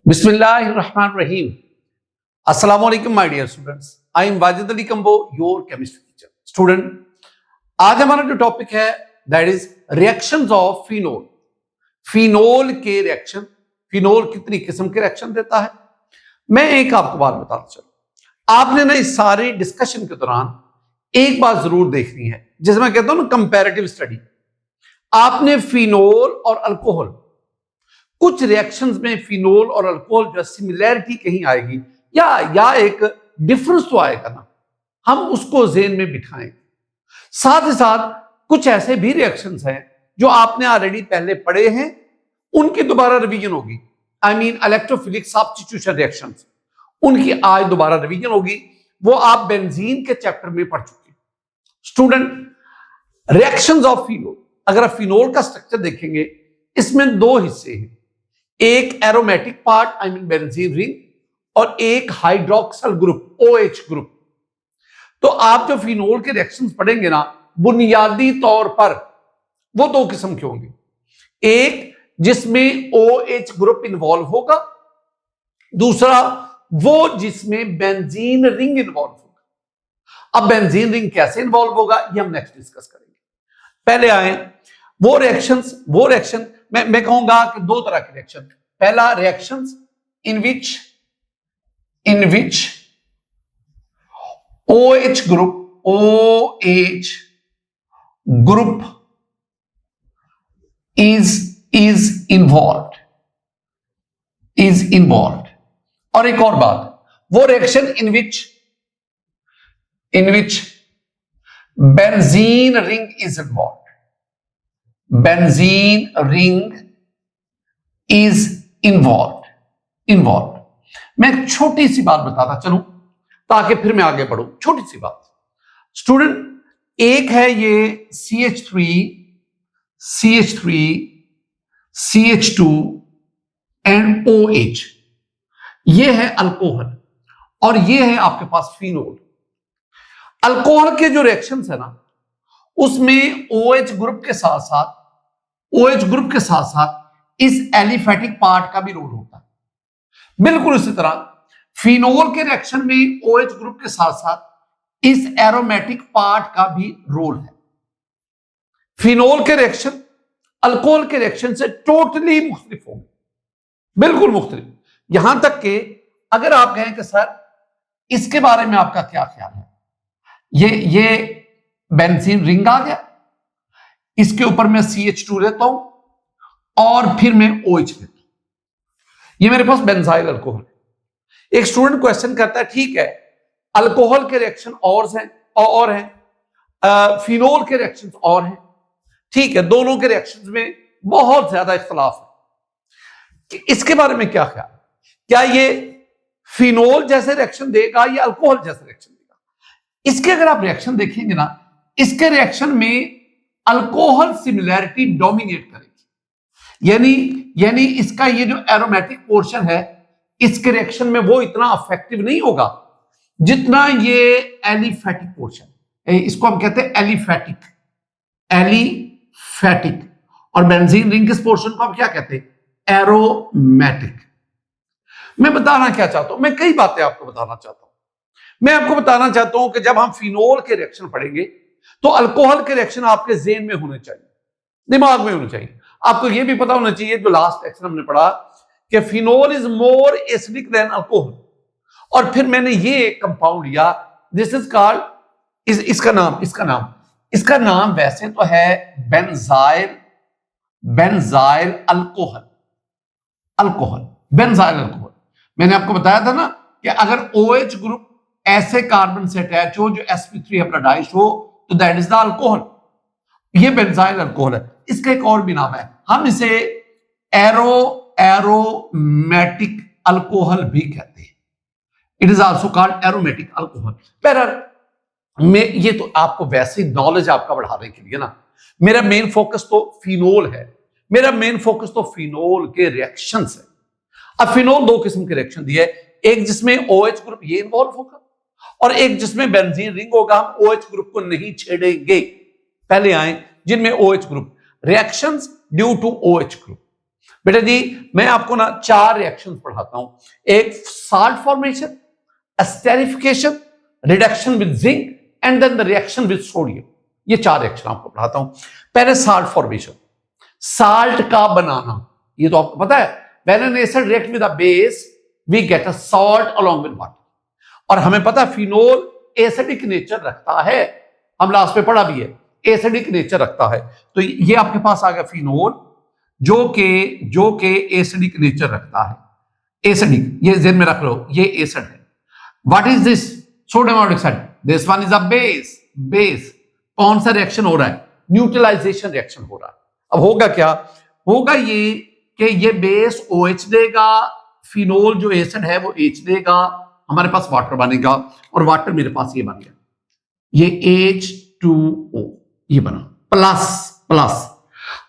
Bismillahirrahmanirrahim. Assalamu alaikum my dear students. I am Wajid Ali Kambo, your chemistry teacher. Student, आज हमारा जो topic है that is reactions of phenol. Phenol के reaction, phenol कितनी किस्म के रिएक्शन देता है, मैं एक आपको बात बताता चलूं। आपने ना इस सारे डिस्कशन के दौरान एक बात जरूर देखनी है जिसे मैं कहता हूं ना कंपैरेटिव स्टडी। आपने फिनोल और अल्कोहल, कुछ रिएक्शंस में फिनोल और अल्कोहल जो सिमिलैरिटी कहीं आएगी या एक डिफरेंस तो आएगा ना, हम उसको ज़हन में बिठाएं। साथ ही साथ कुछ ऐसे भी रिएक्शंस हैं जो आपने ऑलरेडी पहले पढ़े हैं, उनकी दोबारा रिवीजन होगी। I mean electrophilic substitution reactions, उनकी आज दोबारा रिवीजन होगी। वो आप बेंजीन के चैप्टर में पढ़ चुके हैं। स्टूडेंट, रिएक्शंस ऑफ फिनोल, अगर आप फिनोल का स्ट्रक्चर देखेंगे, इसमें दो हिस्से हैं, एक aromatic part I mean benzene ring और एक हाइड्रोक्सिल ग्रुप OH ग्रुप। तो आप जो फिनोल के रिएक्शंस पढ़ेंगे ना, बुनियादी तौर पर वो दो किस्म के होंगे, एक जिसमें OH ग्रुप इन्वॉल्व होगा, दूसरा वो जिसमें बेंजीन रिंग इन्वॉल्व होगा। अब बेंजीन रिंग कैसे इन्वॉल्व होगा ये हम नेक्स्ट डिस्कस करेंगे। पहले आए वो रिएक्शन मैं कहूंगा कि दो तरह के रिएक्शन। पहला reactions in which OH group is involved। और एक और बात, वो reaction in which benzene ring is involve. Benzene ring is involve. मैं एक छोटी सी बात बताता चलूं ताकि फिर मैं आगे बढ़ूं। छोटी सी बात स्टूडेंट, एक है ये CH3 एंड OH, ये है अल्कोहल और ये है आपके पास फिनोल। अल्कोहल के जो रिएक्शंस है ना, उसमें OH ग्रुप के साथ इस एलिफेटिक पार्ट का भी रोल होता है। बिल्कुल इसी तरह फिनोल के रिएक्शन में OH ग्रुप के साथ इस एरोमेटिक पार्ट का भी रोल है। फिनोल के रिएक्शन अल्कोहल के रिएक्शन से टोटली मुख्तलिफ होंगे, बिल्कुल मुख्तलिफ। यहां तक कि अगर आप कहें कि सर इसके बारे में आपका क्या ख्याल है, ये बेंजीन रिंग आ गया, इसके ऊपर मैं CH2 लेता हूं और फिर मैं OH लेता हूं, ये मेरे पास बेंजाइल अल्कोहल। एक स्टूडेंट क्वेश्चन करता है, ठीक है अल्कोहल के रिएक्शन और हैं, फिनोल के रिएक्शंस और हैं, ठीक है दोनों के रिएक्शंस में बहुत ज्यादा इख्तलाफ है कि इसके बारे में क्या ख्याल, क्या ये फिनोल जैसे रिएक्शन देगा या अल्कोहल जैसे रिएक्शन देगा। इसके अगर आप रिएक्शन देखेंगे ना, इसके रिएक्शन में अल्कोहल सिमिलैरिटी डोमिनेट करेगी, यानी इसका ये जो एरोमेटिक पोर्शन है, इसके रिएक्शन में वो इतना अफेक्टिव नहीं होगा जितना ये एलिफेटिक पोर्शन, इसको हम कहते हैं एलिफेटिक, और बेंजीन रिंग किस पोर्शन को हम क्या कहते हैं, एरोमेटिक। मैं बताना क्या चाहता हूं, मैं कई बातें आपको बताना चाहता हूं। मैं आपको बताना चाहता हूं कि जब हम फिनोल के रिएक्शन पढ़ेंगे तो अल्कोहल के रिएक्शन आपके ज़हन में होने चाहिए, दिमाग में होने चाहिए। आपको यह भी पता होना चाहिए, जो लास्ट रिएक्शन हमने पढ़ा कि phenol is more acidic then alcohol, और फिर मैंने ये कंपाउंड लिया, दिस इज कॉल्ड, इसका नाम वैसे तो है बेंजाइल अल्कोहल। मैंने आपको बताया था ना कि अगर OH ग्रुप ऐसे कार्बन से अटैच हो जो sp3 हाइब्रिडाइज्ड हो तो दैट इज द अल्कोहल, ये बेंजाइल अल्कोहल है। इसका एक और भी नाम है, हम इसे एरोमेटिक अल्कोहल भी कहते हैं। It is also called aromatic alcohol. ये तो आपको वैसे नॉलेज आपका बढ़ाने के लिए ना, मेरा मेन फोकस तो फिनोल है, मेरा मेन फोकस तो फिनोल के रिएक्शंस है। अब फिनोल दो किस्म के रिएक्शन दिए, एक जिसमें OH ग्रुप ये इन्वॉल्व होगा और एक जिसमें बेंजीन रिंग होगा। हम OH ग्रुप को नहीं छेड़ेंगे। पहले आए जिनमें OH group, reactions due to OH group. बेटा जी मैं आपको ना 4 रिएक्शन पढ़ाता हूं, एक salt formation, esterification, reduction with zinc and then the reaction with sodium. ये 4 रिएक्शन आपको पढ़ाता हूं। पहले साल्ट फॉर्मेशन, साल्ट का बनाना, ये तो आपको पता है, when an acid react with a base we get a salt along with water. और हमें पता है फिनोल एसिडिक नेचर रखता है, हम लास्ट में पढ़ा भी है, एसिडिक नेचर रखता है। तो ये आपके पास आ गया फिनोल जो के एसिडिक नेचर रखता है। एसिडिक, ये ज़हन में रख लो, ये एसिड है। What is this? Sodium oxide. This one is a base. Base कौन सा रिएक्शन हो रहा है? न्यूट्रलाइजेशन रिएक्शन हो रहा है। अब होगा क्या? होगा ये कि ये बेस OH देगा, फिनोल जो एसिड है वो H देगा, हमारे पास वाटर बनेगा, और वाटर मेरे पास ये बन गया, ये H2O, ये बना प्लस प्लस।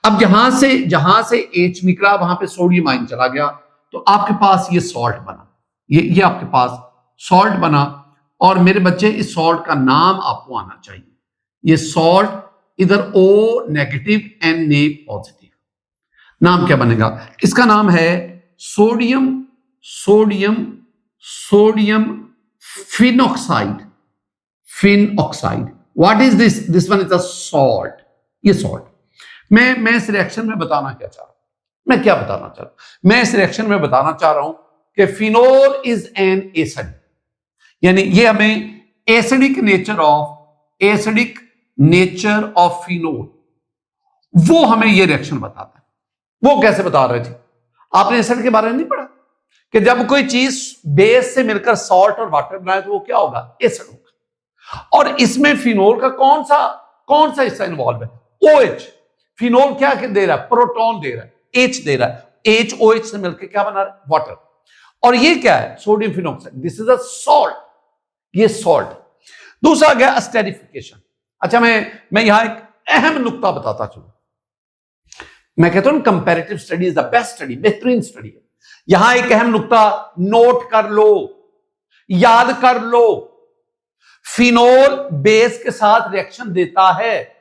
अब जहां से H निकला वहां पे सोडियम आयन चला गया, तो आपके पास ये सॉल्ट बना, ये आपके पास सॉल्ट बना। और मेरे बच्चे इस सॉल्ट का नाम आपको आना चाहिए। ये सॉल्ट इधर O नेगेटिव Na पॉजिटिव, नाम क्या बनेगा? इसका नाम है sodium phenoxide. Phenoxide. What is this? This one is a salt. ये सॉल्ट। मैं इस रिएक्शन में बताना क्या चाह रहा हूं? मैं क्या बताना चाह रहा हूं? मैं इस रिएक्शन में बताना चाह रहा हूं कि फिनोल इज एन एसिड, यानी ये हमें एसिडिक नेचर ऑफ फिनोल, वो हमें ये रिएक्शन बताता है। वो कैसे बता रहे थे? आपने एसिड के बारे में नहीं पढ़ा कि जब कोई चीज बेस से मिलकर सॉल्ट और वाटर बनाए तो वो क्या होगा? एसिड होगा। और इसमें फिनोल का कौन सा हिस्सा इन्वॉल्व है? OH। फिनोल क्या दे रहा है? प्रोटॉन दे रहा है, H दे रहा है। H OH से मिलकर क्या बना रहा है? वाटर। और ये क्या है? Sodium phenoxide. This is a salt, ये सॉल्ट। दूसरा गया एस्टेरिफिकेशन। अच्छा, मैं यहां एक अहम नुक्ता बताता चलूं। मैं कहता हूं comparative study is the best study, बेहतरीन स्टडी है। यहां एक अहम नुक्ता नोट कर लो, याद कर लो। फिनोल बेस के साथ रिएक्शन देता है,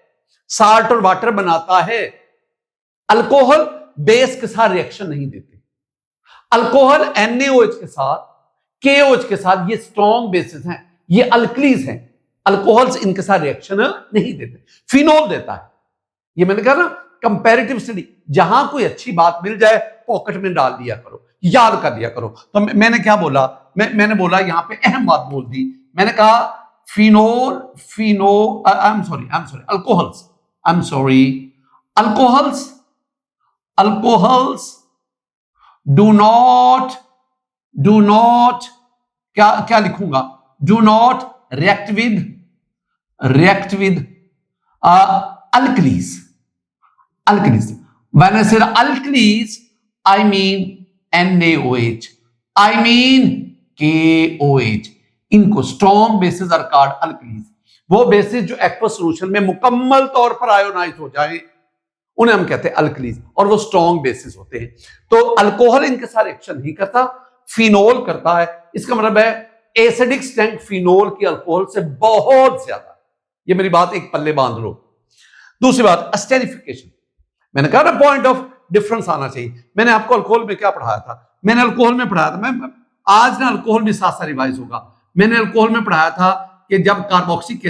साल्ट और वाटर बनाता है। अल्कोहल बेस के साथ रिएक्शन नहीं देते। अल्कोहल NaOH के साथ, KOH के साथ, ये स्ट्रॉन्ग बेसिस हैं, ये अल्कलीज हैं। अल्कोहल्स इनके साथ रिएक्शन नहीं देते, फिनोल देता है। ये मैंने कहा ना कंपैरेटिव स्टडी, जहां कोई अच्छी बात मिल जाए पॉकेट में डाल दिया करो, याद कर लिया करो। तो मैंने क्या बोला? मैंने बोला यहां पे अहम बात बोल दी। मैंने कहा अल्कोहल्स डू नॉट क्या लिखूंगा? Do not react with alkalis. When I say alkalis, I mean NaOH, I mean KOH. इनको strong bases are called alkalis. वो बेसिस जो एक्वस सॉल्यूशन में मुकम्मल तौर पर आयोनाइज हो जाए उन्हें हम कहते हैं अल्कलीज, और वो स्ट्रॉन्ग बेसिस होते हैं। तो अल्कोहल इनके साथ रिएक्शन नहीं करता, फिनोल करता है। इसका मतलब है एसिडिक स्ट्रेंथ फिनोल की अल्कोहल से बहुत ज्यादा। ये मेरी बात एक पल्ले बांध लो। दूसरी बात एस्टेरिफिकेशन। मैंने कहा ना पॉइंट ऑफ डिफरेंस आना चाहिए। मैंने आपको अल्कोहल में क्या पढ़ाया था? मैंने अल्कोहल में पढ़ाया था, मैं आज ना अल्कोहल में साथ साथ रिवाइज होगा। मैंने अल्कोहल में पढ़ाया था कि जब कार्बोक्सिलिक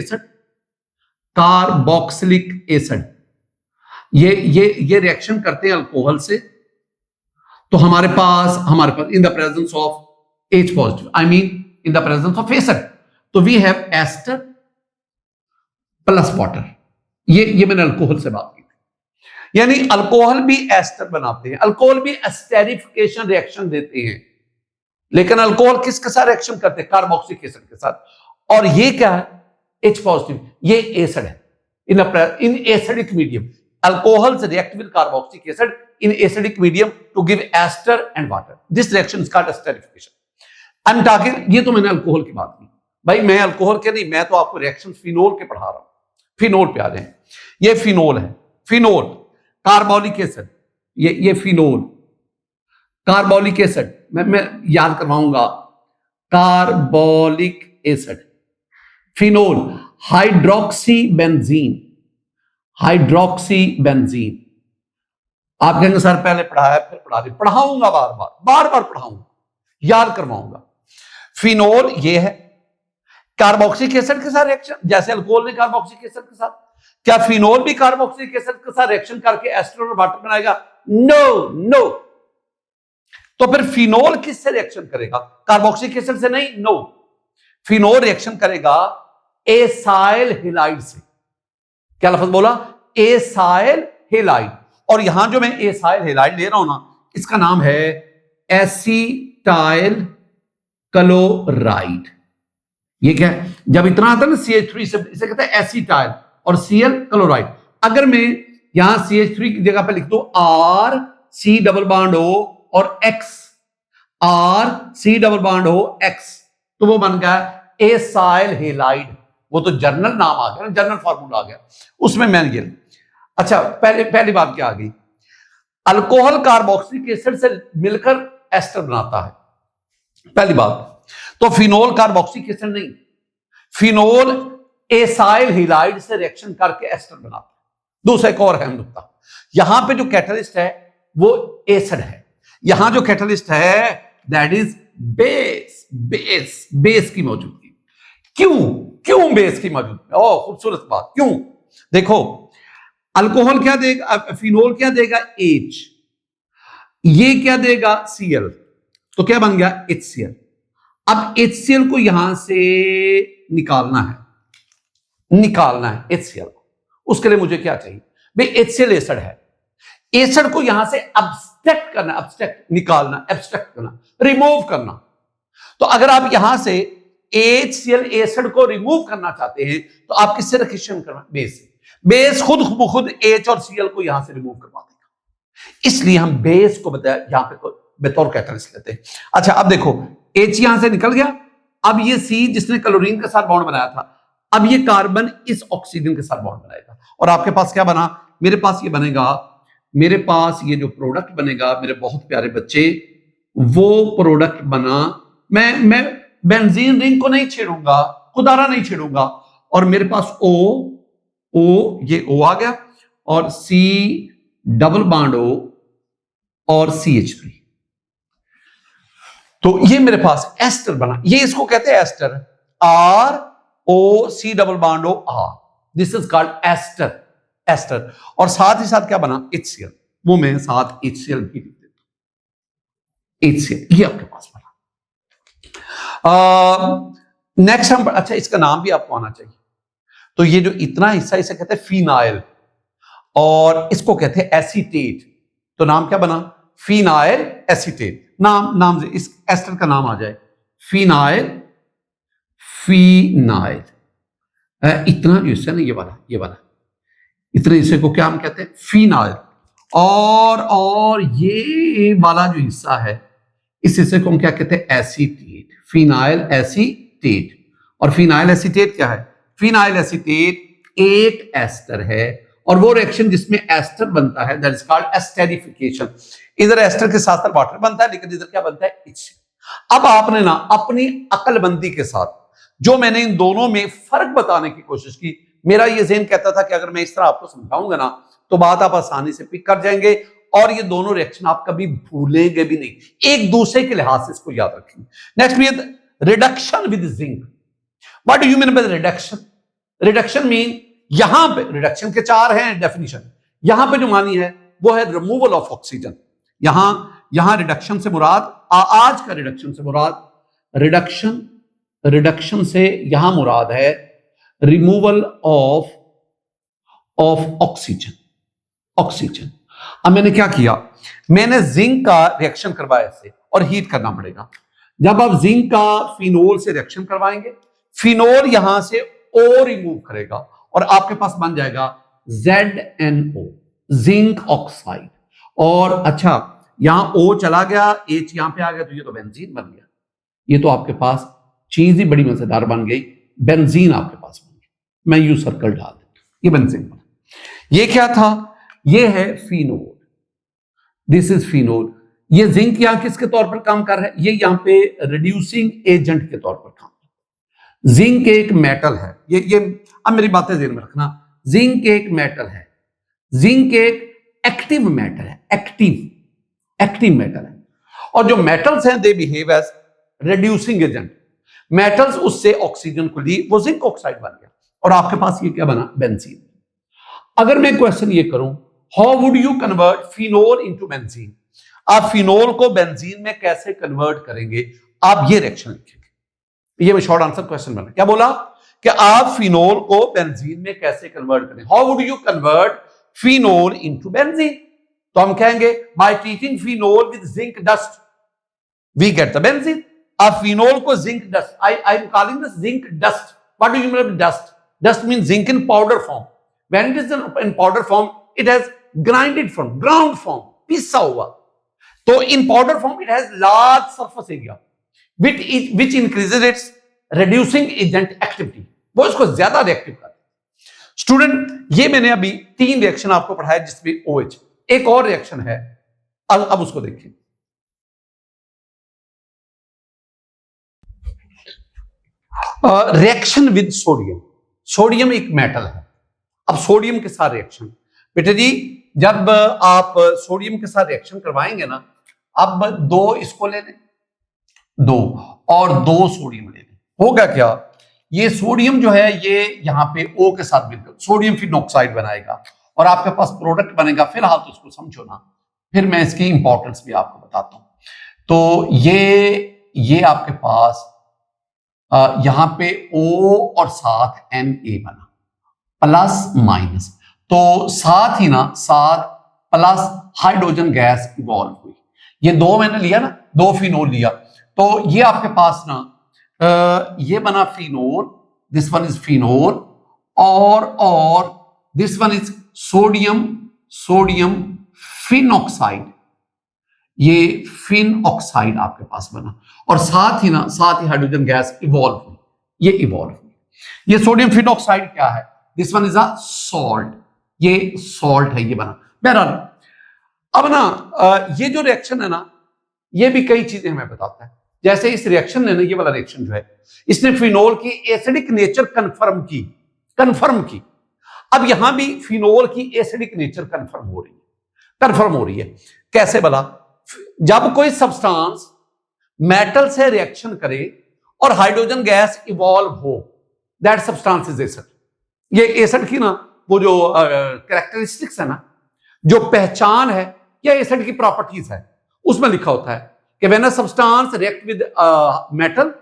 एसिड ये रिएक्शन करते हैं अल्कोहल से, तो हमारे पास in the presence of H positive, I mean in the presence of acid, तो we have ester plus water। ये मैंने अल्कोहल से बात की थी। यानी अल्कोहल भी एस्टर बनाते हैं, अल्कोहल भी एस्टेरिफिकेशन रिएक्शन देते हैं। लेकिन अल्कोहल किसके साथ रिएक्शन करते हैं? कार्बोक्सिलिक एसिड के साथ। और ये क्या है? H पॉजिटिव, ये एसिड है। In acidic medium alcohols react with carboxylic acid in acidic medium to give ester and water. This reaction is called esterification. I'm talking, ये तो मैंने अल्कोहल की बात की भाई, मैं अल्कोहल के नहीं, मैं तो आपको रिएक्शन फिनोल के पढ़ा रहा हूं। फिनोल पे आ जाए। ये फिनोल है, फिनोल कार्बोलिक एसिड, ये फिनोल कार्बोलिक एसिड, मैं याद करवाऊंगा। Carbolic acid, phenol, hydroxy benzene, आप कहेंगे सर पहले पढ़ाया फिर पढ़ा रही, पढ़ाऊंगा बार बार पढ़ाऊंगा, याद करवाऊंगा। फिनोल ये है कार्बोक्सिलिक एसिड के साथ रिएक्शन, जैसे अल्कोहल ने कार्बोक्सिलिक एसिड के साथ, क्या फिनोल भी कार्बोक्सिलिक एसिड के साथ रिएक्शन करके एस्टर और वाटर बनाएगा? नो। तो फिर फिनोल किससे रिएक्शन करेगा? कार्बोक्सिलिक एसिड से नहीं, नो। फिनोल रिएक्शन करेगा एसाइल हेलाइड से। क्या लफ्ज बोला? Acyl halide. और यहां जो मैं एसाइल हेलाइड ले रहा हूं ना, इसका नाम है एसीटाइल क्लोराइड। ये क्या है? जब इतना आता है ना CH3 से, इसे कहते हैं एसीटाइल और Cl क्लोराइड। अगर मैं यहां CH3 की जगह पे लिख दूं R C double bond O और X, R C double bond O X, तो वो बन गया एसाइल हेलाइड। वो तो जर्नल नाम आ गया ना, जर्नल फार्मूला आ गया, उसमें मैंने ये। अच्छा, पहली बात क्या आ गई? अल्कोहल कार्बोक्सिलिक एसिड से मिलकर एस्टर बनाता है, पहली बात। तो फिनोल कार्बोक्सिलिक एसिड नहीं, फिनोल एसाइल हेलाइड से रिएक्शन करके एस्टर बनाता है। दूसरा एक और अहम नुकता, यहां पे जो कैटलिस्ट है वो एसिड है, यहां जो कैटलिस्ट है दैट इज बेस की मौजूदगी। क्यों बेस की मौजूदगी? ओह खूबसूरत बात, क्यों? देखो अल्कोहल क्या देगा, फिनोल क्या देगा? H, ये क्या देगा? Cl, तो क्या बन गया? HCl। अब HCl को यहां से निकालना है HCl को। उसके लिए मुझे क्या चाहिए भाई? HCl एसिड है, एसिड को यहां से अब्स्ट्रैक्ट करना, रिमूव करना। तो अगर आप यहां से HCl एसिड को रिमूव करना चाहते हैं तो आप किससे रिएक्शन करना? बेस खुद H और Cl को यहां से रिमूव करवा देगा, इसलिए हम बेस को यहां पे बतौर कैटलिस्ट लेते हैं। अच्छा, अब देखो H यहां से निकल गया, अब ये C जिसने क्लोरीन के साथ बॉन्ड बनाया था, अब ये कार्बन इस ऑक्सीजन के साथ बॉन्ड बनाएगा, और आपके पास क्या बना? मेरे पास ये बनेगा, मेरे पास ये जो प्रोडक्ट बनेगा मेरे बहुत प्यारे बच्चे, वो प्रोडक्ट बना, मैं बेंजीन रिंग को नहीं छेड़ूंगा, खुदारा नहीं छेड़ूंगा, और मेरे पास O, ये O आ गया, और C डबल बॉन्ड O और CH3, तो ये मेरे पास एस्टर बना। ये इसको कहते हैं ester, ROC double bond O R, this is called ester. और साथ ही साथ क्या बना? HCl, वो मैं साथ HCl भी लिख देता हूं, HCl, ये आपके पास बना। नेक्स्ट हम, अच्छा इसका नाम भी आपको आना चाहिए। तो ये जो इतना हिस्सा, इसे कहते हैं फिनाइल, और इसको कहते हैं एसीटेट। तो नाम क्या बना? Phenyl acetate. नाम से इस एस्टर का नाम आ जाए, फिनाइल। इतना जो हिस्सा ना, ये वाला इतने हिस्से को क्या हम कहते हैं? फिनाइल। और ये वाला जो हिस्सा है, इस हिस्से को हम क्या कहते हैं? Acetate, phenyl acetate. और फिनाइल एसीटेट क्या है? फिनाइल एसीटेट एक एस्टर है, और वो रिएक्शन जिसमें एस्टर बनता है दैट इज कॉल्ड एस्टेरिफिकेशन। इधर एस्टर के साथ वाटर बनता है, लेकिन इधर क्या बनता है? HCl। अब आपने ना अपनी अक्लमंदी के साथ, जो मैंने इन दोनों में फर्क बताने की कोशिश की, मेरा ये ज़हन कहता था कि अगर मैं इस तरह आपको समझाऊंगा ना तो बात आप आसानी से पिक कर जाएंगे, और ये दोनों रिएक्शन आप कभी भूलेंगे भी नहीं, एक दूसरे के लिहाज से इसको याद रखेंगे। Next, reduction with zinc. What do you mean by reduction? Reduction mean, यहां पे रिडक्शन के 4 हैं डेफिनेशन, यहां पे जो मानी है वो है रिमूवल ऑफ ऑक्सीजन। यहां रिडक्शन से मुराद, आज का रिडक्शन से मुराद, रिडक्शन से यहां मुराद है रिमूवल ऑफ ऑक्सीजन। अब मैंने क्या किया? मैंने जिंक का रिएक्शन करवाया इससे, और हीट करना पड़ेगा। जब आप जिंक का फिनोल से रिएक्शन करवाएंगे, फिनोल यहां से O रिमूव करेगा, और आपके पास बन जाएगा ZnO, जिंक ऑक्साइड। और अच्छा, यहां O चला गया, H यहां पे आ गया, तो ये तो बेंजीन बन गया। ये तो आपके पास चीज ही बड़ी मजेदार बन गई, बेंजीन आपके पास बन गया। मैं यू सर्कल डाल देता, ये बेंजीन बना। ये क्या था? ये है फिनोल, दिस इज फिनोल। ये जिंक यहां किसके तौर पर काम कर रहा है? ये यहां पे रिड्यूसिंग एजेंट के तौर पर काम। जिंक एक मेटल है, ये अब मेरी बातें ध्यान में रखना, जिंक एक मेटल है, जिंक एक एक्टिव मैटर है, एक्टिव मैटर है। और जो मेटल्स हैं they behave as reducing agent. Metals उससे ऑक्सीजन को ली, वो जिंक ऑक्साइड बन गया और आपके पास ये क्या बना, बेंजीन। अगर मैं क्वेश्चन ये करूं, how would you convert phenol into benzene, आप फिनोल को बेंजीन में कैसे कन्वर्ट करेंगे, आप ये रिएक्शन लिखेंगे। ये शॉर्ट आंसर क्वेश्चन बना। क्या बोला कि आप फिनोल को बेंजीन में कैसे कन्वर्ट करें, how would you convert phenol into benzene. तो हम कहेंगे by treating phenol with zinc dust we get the benzene. आप फिनोल को zinc dust, I am calling this zinc dust. What do you mean dust? Dust mean zinc in powder form. When it is in powder form it has grinded form, ground form, पिसा हुआ। तो in powder form it has large surface area which increases its reducing agent activity, वो इसको ज्यादा reactive करता है। Student ये मैंने अभी 3 रिएक्शन आपको पढ़ाया जिसमें OH, एक और रिएक्शन है, अब उसको देखिए। Reaction with sodium. सोडियम एक मेटल है। अब सोडियम के साथ रिएक्शन, बेटे जी जब आप सोडियम के साथ रिएक्शन करवाएंगे ना, अब 2 इसको ले लें, 2 और 2 सोडियम ले लें, होगा क्या, ये सोडियम जो है ये यहां पे O के साथ मिलकर सोडियम फिनॉक्साइड बनाएगा और आपके पास प्रोडक्ट बनेगा। फिलहाल तो इसको समझो ना, फिर मैं इसकी इंपॉर्टेंस भी आपको बताता हूं। तो ये आपके पास यहां पे O और साथ Na बना, प्लस माइनस, तो साथ ही ना साथ प्लस हाइड्रोजन गैस इवॉल्व हुई। ये 2 मैंने लिया ना, 2 फिनोल लिया, तो ये आपके पास ना ये बना phenol, this one is phenol और this one is sodium phenoxide, ये फिन ऑक्साइड आपके पास बना और साथ ही हाइड्रोजन गैस इवॉल्व हुई, ये इवॉल्व हुई। ये सोडियम फिनॉक्साइड क्या है, this one is a salt, ये सॉल्ट है, ये बना। बहरहाल अब ना ये जो रिएक्शन है ना, ये भी कई चीजें हमें बताता है। जैसे इस रिएक्शन ने ना, ये वाला रिएक्शन जो है, इसने फिनोल की एसिडिक नेचर कंफर्म की। अब यहां भी फिनोल की एसिडिक नेचर कंफर्म हो रही है। कैसे भला? जब कोई सब्सटेंस मेटल से रिएक्शन करे और हाइड्रोजन गैस इवॉल्व हो, दैट सब्सटेंस इज एसिड। ये एसिड की ना वो जो कैरेक्टरिस्टिक्स है ना, जो पहचान है या एसिड की प्रॉपर्टीज है, उसमें लिखा होता है कि when a substance react with metal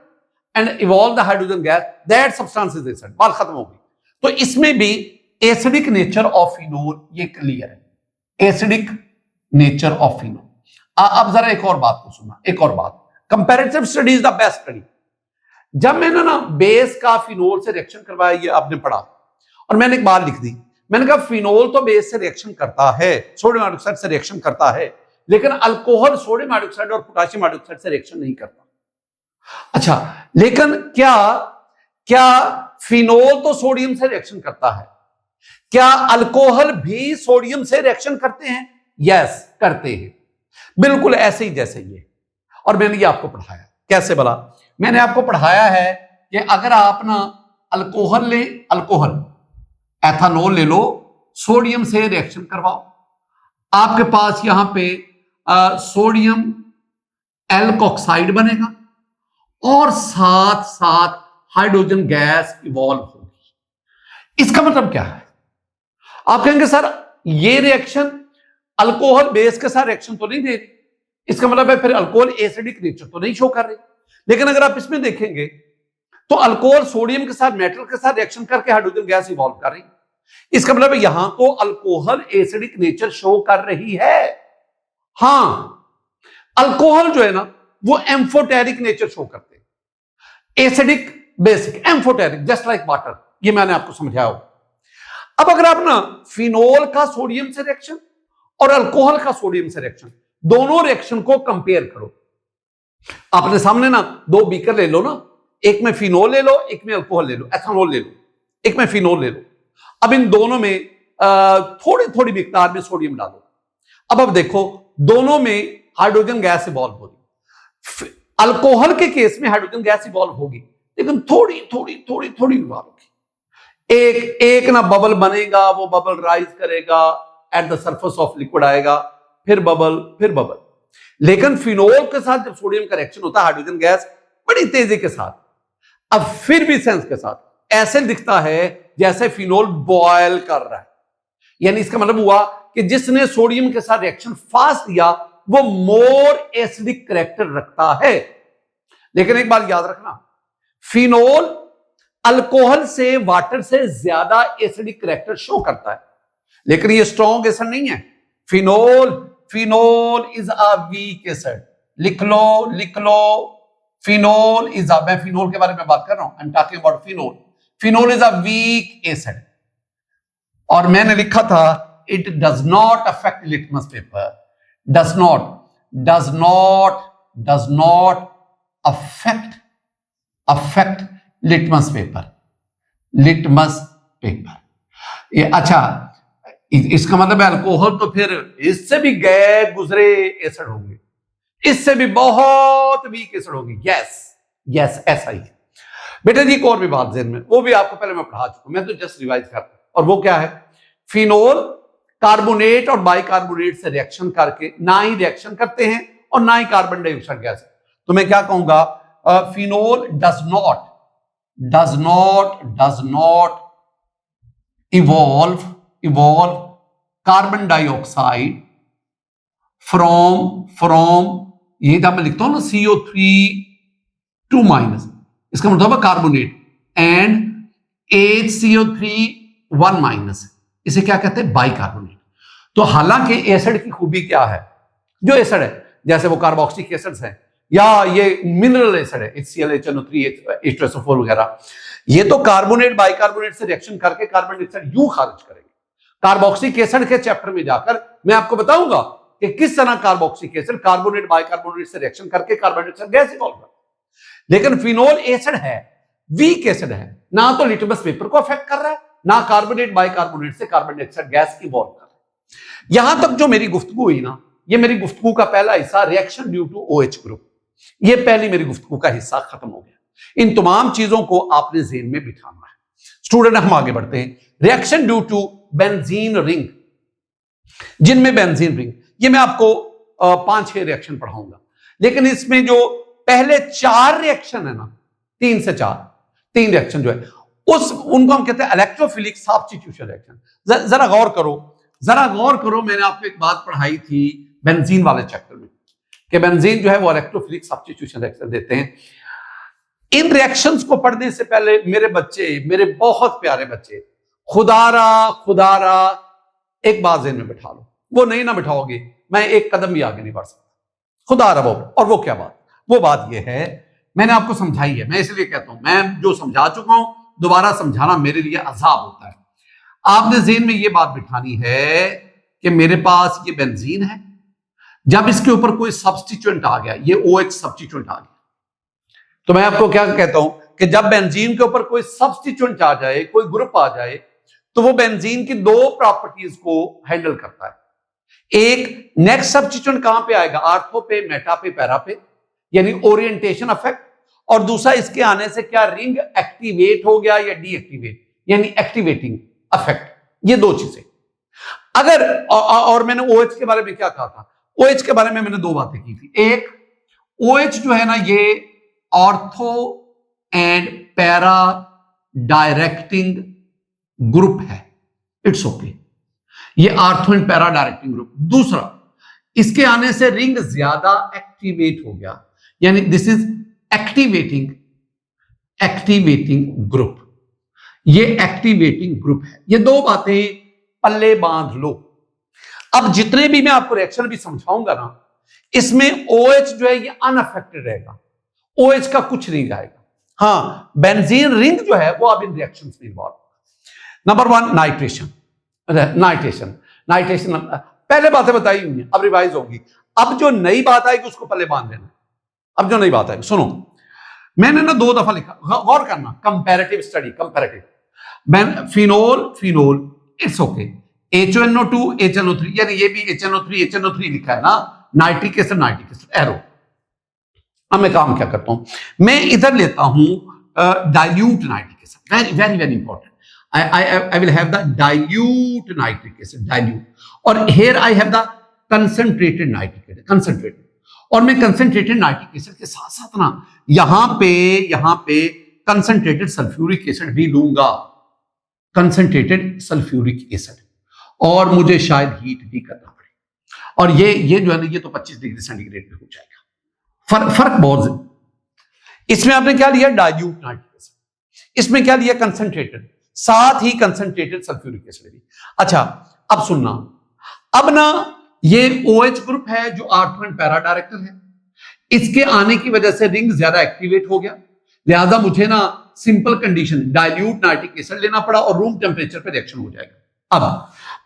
and evolve the hydrogen gas, that substance is acid. बात खत्म हो गई। तो इसमें भी एसिडिक नेचर ऑफ फिनोल ये क्लियर है, एसिडिक नेचर ऑफ फिनोल। अब जरा एक और बात को सुनना, एक और बात, comparative study is the best study. जब मैंने ना बेस का फिनोल से रिएक्शन करवाया, ये आपने पढ़ा, और मैंने एक बात लिख दी, मैंने कहा फिनोल तो बेस से रिएक्शन करता है, सोडियम हाइड्रोक्साइड से रिएक्शन करता है, लेकिन अल्कोहल सोडियम हाइड्रोक्साइड और पोटेशियम हाइड्रोक्साइड से रिएक्शन नहीं करता। अच्छा, लेकिन क्या फिनोल तो सोडियम से रिएक्शन करता है, क्या अल्कोहल भी सोडियम से रिएक्शन करते हैं? यस, करते हैं, बिल्कुल ऐसे ही जैसे ये। और मैंने ये आपको पढ़ाया, कैसे बोला? मैंने आपको पढ़ाया है कि अगर आप ना अल्कोहल ले, अल्कोहल एथानॉल ले लो, सोडियम से रिएक्शन करवाओ, आपके पास यहां पे सोडियम एल्कोक्साइड बनेगा और साथ साथ हाइड्रोजन गैस इवॉल्व होगी। इसका मतलब क्या है? आप कहेंगे सर ये रिएक्शन अल्कोहल बेस के साथ रिएक्शन तो नहीं दे रही, इसका मतलब है फिर अल्कोहल एसिडिक नेचर तो नहीं शो कर रही। लेकिन अगर आप इसमें देखेंगे तो अल्कोहल सोडियम के साथ, मेटल के साथ रिएक्शन करके हाइड्रोजन गैस इवॉल्व कर रही। इसका मतलब है यहां तो अल्कोहल एसिडिक नेचर शो कर रही है। हां, अल्कोहल जो है ना वो एम्फोटेरिक नेचर शो करते हैं, acidic basic, amphoteric, just like water. ये मैंने आपको समझाया हो। अब अगर आप ना फिनोल का सोडियम से रिएक्शन और अल्कोहल का सोडियम से रिएक्शन, दोनों रिएक्शन को कंपेयर करो। अपने सामने ना 2 बीकर ले लो ना, एक में फिनोल ले लो, एक में अल्कोहल ले लो, एथानॉल ले लो, एक में फिनोल ले लो। अब इन दोनों में थोड़ी थोड़ी मिकदार में सोडियम डालो। अब देखो दोनों में हाइड्रोजन गैस इवॉल्व होगी। अल्कोहल के केस में हाइड्रोजन गैस इवॉल्व होगी, लेकिन थोड़ी थोड़ी इवॉल्व होगी। एक ना बबल बनेगा, वो बबल राइज करेगा, at the surface of liquid आएगा, फिर बबल, फिर बबल। लेकिन फिनोल के साथ जब सोडियम का रिएक्शन होता है हाइड्रोजन गैस बड़ी तेजी के साथ, अब फिर भी सेंस के साथ ऐसे दिखता है जैसे फिनोल बॉयल कर रहा है। यानी इसका मतलब हुआ कि जिसने सोडियम के साथ रिएक्शन फास्ट दिया वो मोर एसिडिक कैरेक्टर रखता है। लेकिन एक बात याद रखना, फिनोल अल्कोहल से, वाटर से ज्यादा एसिडिक कैरेक्टर शो करता है, लेकिन ये स्ट्रॉन्ग एसिड नहीं है। Phenol is a weak acid. लिख लो फिनोल इज अ, मैं फिनोल के बारे में बात कर रहा हूं, I am talking about phenol is a weak acid. और मैंने लिखा था it does not affect litmus paper, does not affect litmus paper. ये अच्छा, इसका मतलब है अल्कोहल तो फिर इससे भी गए गुजरे एसिड होंगे, इससे भी बहुत वीक एसिड होगी। यस ऐसा ही है बेटा जी। एक और भी बात ज़हन में, वो भी आपको पहले मैं पढ़ा चुका हूं, मैं तो जस्ट रिवाइज करता हूं। और वो क्या है, फिनोल कार्बोनेट और बाइकार्बोनेट से रिएक्शन करके ना ही रिएक्शन करते हैं और ना ही कार्बन डाइऑक्साइड गैस। तो मैं क्या कहूंगा, phenol does not evolve carbon dioxide from ये मैं लिखता हूं ना CO3 2 माइनस, इसका मतलब है कार्बोनेट, एंड HCO3 1 माइनस, इसे क्या कहते हैं, बाइकार्बोनेट। तो हालांकि एसिड की खूबी क्या है, जो एसिड है जैसे वो कार्बोक्सिलिक एसिड्स हैं या ये मिनरल एसिड है HCl, HNO3, H2SO4 वगैरह, ये तो कार्बोनेट बाइकार्बोनेट से रिएक्शन करके कार्बन डाइऑक्साइड यूं खारिज करेंगे। कार्बोक्सिलिक एसिड के चैप्टर में जाकर मैं आपको बताऊंगा कि किस तरह कार्बोक्सिलिक एसिड कार्बोनेट बाइकार्बोनेट से रिएक्शन करके कार्बन डाइऑक्साइड गैस इवॉल्व करता है। लेकिन फिनोल एसिड है, वीक एसिड है, ना तो लिटमस पेपर को अफेक्ट कर रहा है, ना कार्बोनेट बाइकार्बोनेट से कार्बन डाइऑक्साइड गैस इवॉल्व कर रहा है। यहां तक जो मेरी गुफ्तगू हुई ना, ये मेरी गुफ्तगू का पहला हिस्सा, reaction due to OH group, ये पहली मेरी गुफ्तगू का हिस्सा खत्म हो गया। इन तमाम चीजों को आपने ज़हन में बिठाना है। स्टूडेंट हम आगे बढ़ते हैं। Reaction due to benzene ring, जिनमें बेंजीन रिंग, ये मैं आपको 5-6 रिएक्शन पढ़ाऊंगा, लेकिन इसमें जो पहले 4 रिएक्शन है ना, 3 से 4, 3 रिएक्शन जो है उनको हम कहते हैं इलेक्ट्रोफिलिक सब्स्टिट्यूशन रिएक्शन। जरा गौर करो, मैंने आपको एक बात पढ़ाई थी बेंजीन वाले चैप्टर में कि बेंजीन जो है वो इलेक्ट्रोफिलिक सब्स्टिट्यूशन रिएक्शन देते हैं। इन रिएक्शंस को पढ़ने से पहले मेरे बच्चे, मेरे बहुत प्यारे बच्चे, खुदारा एक बात ज़हन में बिठा लो, वो नहीं ना बिठाओगे मैं एक कदम भी आगे नहीं बढ़ सकता। खुदारा वो, और वो क्या बात, वो बात ये है, मैंने आपको समझाई है, मैं इसलिए कहता हूं, मैं जो समझा चुका हूं दोबारा समझाना मेरे लिए अजाब होता है। आपने ज़हन में ये बात बिठानी है कि मेरे पास ये बेंजीन है, जब इसके ऊपर कोई सब्स्टिट्यूएंट आ गया, ये OH सब्स्टिट्यूएंट आ गया, तो मैं आपको क्या कहता हूं कि जब बेंजीन के ऊपर कोई सब्स्टिट्यूएंट आ जाए, कोई ग्रुप आ जाए, तो वो बेंजीन की 2 प्रॉपर्टीज को हैंडल करता है। एक, नेक्स्ट सब्स्टिट्यूएंट कहां पे आएगा, आर्थो पे, मेटा पे, पैरा पे, यानी ओरिएंटेशन इफेक्ट, और दूसरा इसके आने से क्या रिंग एक्टिवेट हो गया या डीएक्टिवेट, यानी एक्टिवेटिंग इफेक्ट। ये 2 चीजें। अगर और मैंने OH के बारे में क्या कहा था, OH के बारे में मैंने 2 बातें की थी। एक, OH जो है ना, ये ortho and para directing group है, इट्स ओके, ये ortho and para directing group. दूसरा, इसके आने से रिंग ज्यादा एक्टिवेट हो गया, यानी दिस इज एक्टिवेटिंग ग्रुप, ये एक्टिवेटिंग ग्रुप है। ये 2 बातें पल्ले बांध लो। अब जितने भी मैं आपको रिएक्शन भी समझाऊंगा ना, इसमें OH जो है ये अनअफेक्टेड रहेगा, OH का कुछ नहीं जाएगा। हाँ, बेंजीन रिंग जो है वो अब इन रिएक्शंस में इन्वॉल्व। Number 1, nitration. पहले बातें बताई हुई हैं, अब रिवाइज होगी। अब जो नई बात आएगी उसको पहले बांध देना। अब जो नई बात आएगी सुनो, मैंने ना 2 दफा लिखा, गौर करना, comparative study, comparative. Phenol it's okay, HNO2 HNO3, यानी ये भी HNO3 लिखा है ना, नाइट्रिक एसिड एरो। अब मैं काम क्या करता हूं, मैं इधर लेता हूं dilute nitric acid, very very very important. I will have the dilute nitric acid, dilute, और here I have the concentrated nitric acid, concentrated, और मैं concentrated nitric acid के साथ साथ ना यहां पे concentrated sulfuric acid भी लूंगा, concentrated sulfuric acid, और मुझे शायद हीट भी करना पड़े, और ये जो है ना ये तो 25 डिग्री सेंटीग्रेड पे हो जाएगा। फर्क बहुत, इसमें आपने क्या लिया, डाइल्यूट नाइट्रिक एसिड, इसमें क्या लिया, कंसंट्रेटेड, साथ ही कंसंट्रेटेड सल्फ्यूरिक एसिड भी। अच्छा अब सुनना, अब ना ये OH ग्रुप है जो R2 पैरा डायरेक्टर है, इसके आने की वजह से रिंग ज्यादा एक्टिवेट हो गया, लिहाजा मुझे ना simple condition dilute nitric acid लेना पड़ा और रूम टेम्परेचर पे रिएक्शन हो जाएगा।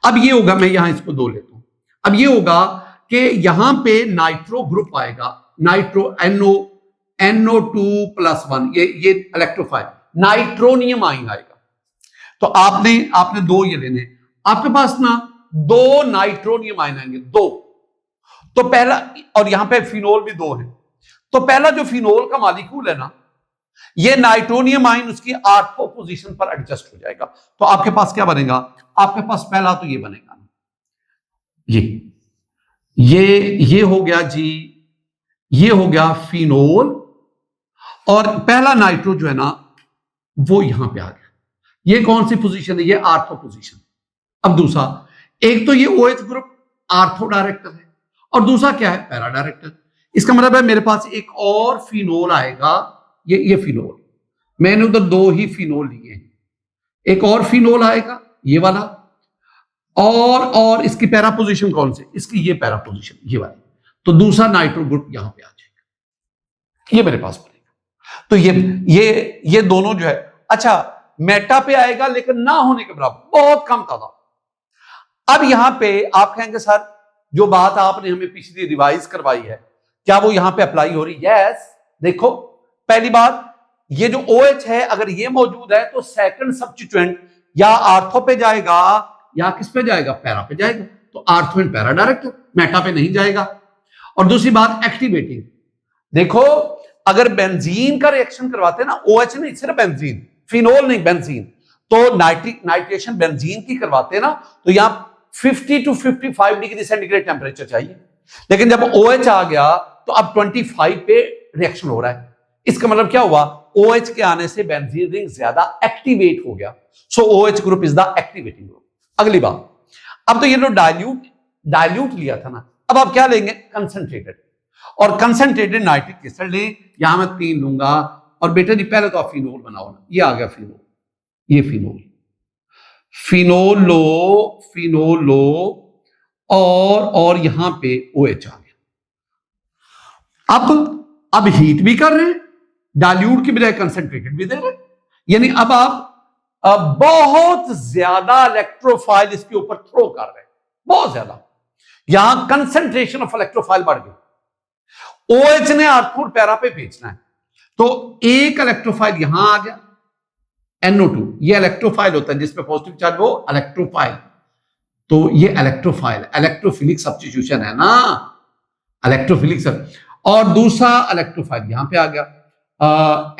अब ये होगा, मैं यहां इसको 2 लेता हूं, अब ये होगा कि यहां पे नाइट्रो ग्रुप आएगा, नाइट्रो NO2+1, ये इलेक्ट्रोफाइल नाइट्रोनियम आइन आएगा, तो आपने 2 ये लेने, आपके पास ना 2 नाइट्रोनियम आइन आएंगे, 2, तो पहला, और यहां पे फिनोल भी 2 है, तो पहला जो फिनोल का मॉलिक्यूल है ना, ये नाइट्रोनियम आइन उसकी 8th पोजीशन पर एडजस्ट हो जाएगा, तो आपके पास क्या बनेगा, आपके पास पहला तो ये बनेगा, ये हो गया जी, ये हो गया फिनोल, और पहला नाइट्रो जो है ना वो यहां पे आ गया, ये कौन सी पोजीशन है, ये 8th पोजीशन। अब दूसरा, एक तो ये OH ग्रुप आर्थो डायरेक्टर है, और दूसरा क्या है, पैरा डायरेक्टर, इसका मतलब है मेरे पास एक और फिनोल आएगा, ये फिनोल, मैंने उधर 2 ही फिनोल लिए हैं, एक और फिनोल आएगा ये वाला, और इसकी पैरा पोजीशन कौन सी, इसकी ये पैरा पोजीशन ये वाली, तो दूसरा नाइट्रो ग्रुप यहां पे आ जाएगा, ये मेरे पास बनेगा। तो ये दोनों जो है, अच्छा मेटा पे आएगा लेकिन ना होने के बराबर, बहुत कम तादाद। अब यहां पे आप कहेंगे सर जो बात आपने हमें पिछली रिवाइज करवाई है क्या वो यहां पे अप्लाई हो रही है? यस, देखो पहली बात, ये जो OH है अगर ये मौजूद है तो सेकंड सब्स्टिट्यूएंट या आर्थो पे जाएगा या किस पे जाएगा, पैरा पे जाएगा, तो ortho and para director, Meta पे नहीं जाएगा। और दूसरी बात एक्टिवेटिंग, देखो अगर बेंजीन का रिएक्शन करवाते हैं ना, OH नहीं सिर्फ बेंजीन, फिनोल नहीं बेंजीन, तो नाइट्रेशन बेंजीन की करवाते हैं ना, तो यहां 50 to 55 डिग्री सेंटीग्रेड टेम्परेचर चाहिए, लेकिन जब OH आ गया तो अब 25 पे रिएक्शन हो रहा है, इसका मतलब क्या हुआ, OH के आने से बेंजीन रिंग ज्यादा एक्टिवेट हो गया, सो OH group is the activating group. अगली बात, अब तो ये जो डाइल्यूट लिया था ना, अब आप क्या लेंगे, कंसंट्रेटेड, और कंसंट्रेटेड नाइट्रिक एसिड लें, यहां मैं 3 लूंगा, और बेटा जी पहले तो आप फिनोल बनाओ ना, ये आ गया फिनोल, ये फिनोल लो, और यहां पे OH आ गया। अब हीट भी कर रहे हैं, डाइल्यूट की बजाय कंसंट्रेटेड भी दे रहे हैं, यानी अब आप बहुत ज्यादा इलेक्ट्रोफाइल इसके ऊपर थ्रो कर रहे हैं, बहुत ज्यादा, यहां कंसंट्रेशन ऑफ इलेक्ट्रोफाइल बढ़ गई, OH ने आर्थो पैरा पे भेजना है, तो एक इलेक्ट्रोफाइल यहां आ गया, NO2, ये इलेक्ट्रोफाइल होता है जिसपे पॉजिटिव चार्ज हो, इलेक्ट्रोफाइल, तो ये इलेक्ट्रोफाइल, इलेक्ट्रोफिलिक सब्स्टिट्यूशन है ना, इलेक्ट्रोफिलिक सब, और दूसरा इलेक्ट्रोफाइल यहां पे आ गया,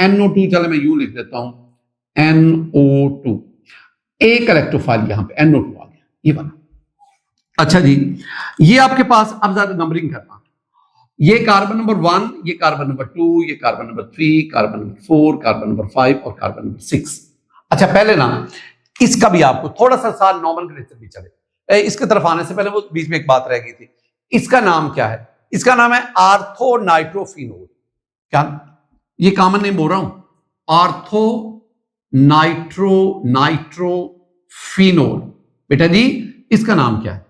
NO2, चलो मैं यूं लिख देता हूं, NO2, एक इलेक्ट्रोफाइल यहां पे NO2 आ गया, ये वाला। अच्छा जी, ये आपके पास, अब ज्यादा नंबरिंग करना, ये कार्बन नंबर 1, ये कार्बन नंबर 2, ये carbon number 3, carbon number 4, carbon number 5 और कार्बन नंबर 6। अच्छा पहले ना इसका भी आपको थोड़ा सा साल नॉमेनक्लेचर भी चले, इसके तरफ आने से पहले वो बीच में एक बात रह गई थी, इसका नाम क्या है, इसका नाम है आर्थो नाइट्रोफिनोल, क्या ये कॉमन नेम बोल रहा हूं, आर्थो नाइट्रोफिनोल, बेटा जी इसका नाम क्या है,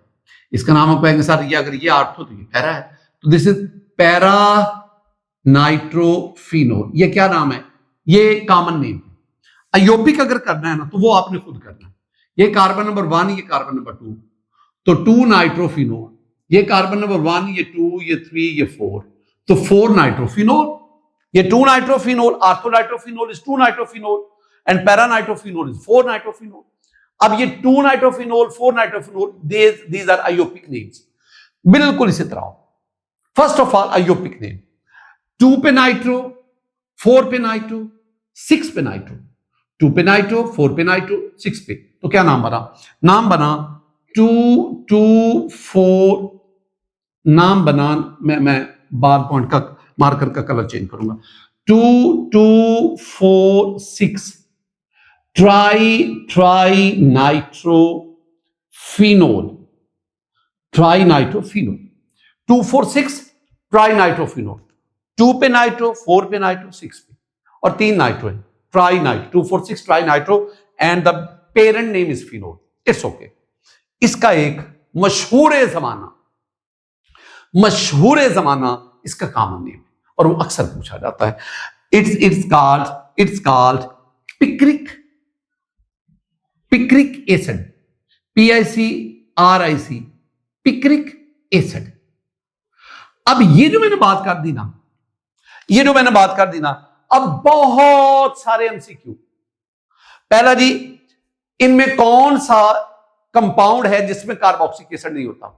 इसका नाम आप कहेंगे सर ये अगर ये आर्थो तो ये पैरा है, तो दिस इज पैरा नाइट्रोफिनोल, ये क्या नाम है, ये कॉमन नेम है। आयोपिक अगर करना है ना तो वो आपने खुद करना है, ये कार्बन नंबर 1, ये कार्बन नंबर 2, तो 2 नाइट्रोफिनोल, ये कार्बन नंबर 1, ये 2, ये 3, ये 4, तो 4 नाइट्रोफिनोल, ये 2 nitrophenol, ortho nitrophenol is 2 nitrophenol and para nitrophenol is 4 nitrophenol. अब ये 2 nitrophenol, 4 nitrophenol, these are IUPAC names, बिल्कुल इसी तरह। First of all IUPAC name, 2 पे नाइट्रो, 4 पे नाइट्रो, 6 पे नाइट्रो, 2 पे नाइट्रो, 4 पे नाइट्रो, 6 पे। तो क्या नाम बना? नाम बना 2 2 4, नाम बना, मैं बार पॉइंट का मार्कर का कलर चेंज करूंगा, 2 2 4 6 tri nitro phenol, tri nitro phenol. 2 4 6 tri nitro phenol, 2 पे नाइट्रो, 4 पे नाइट्रो, 6 पे, और 3 नाइट्रो है, try night, 2 4 6 tri nitro, and the parent name is phenol. It's okay. इसका एक मशहूर जमाना इसका कॉमन नेम है और वो अक्सर पूछा जाता है। It's called picric acid, PICRIC, picric acid. अब ये जो मैंने बात कर दी ना, अब बहुत सारे MCQ। पहला जी, इनमें कौन सा कंपाउंड है जिसमें कार्बोक्सिलिक एसिड नहीं होता?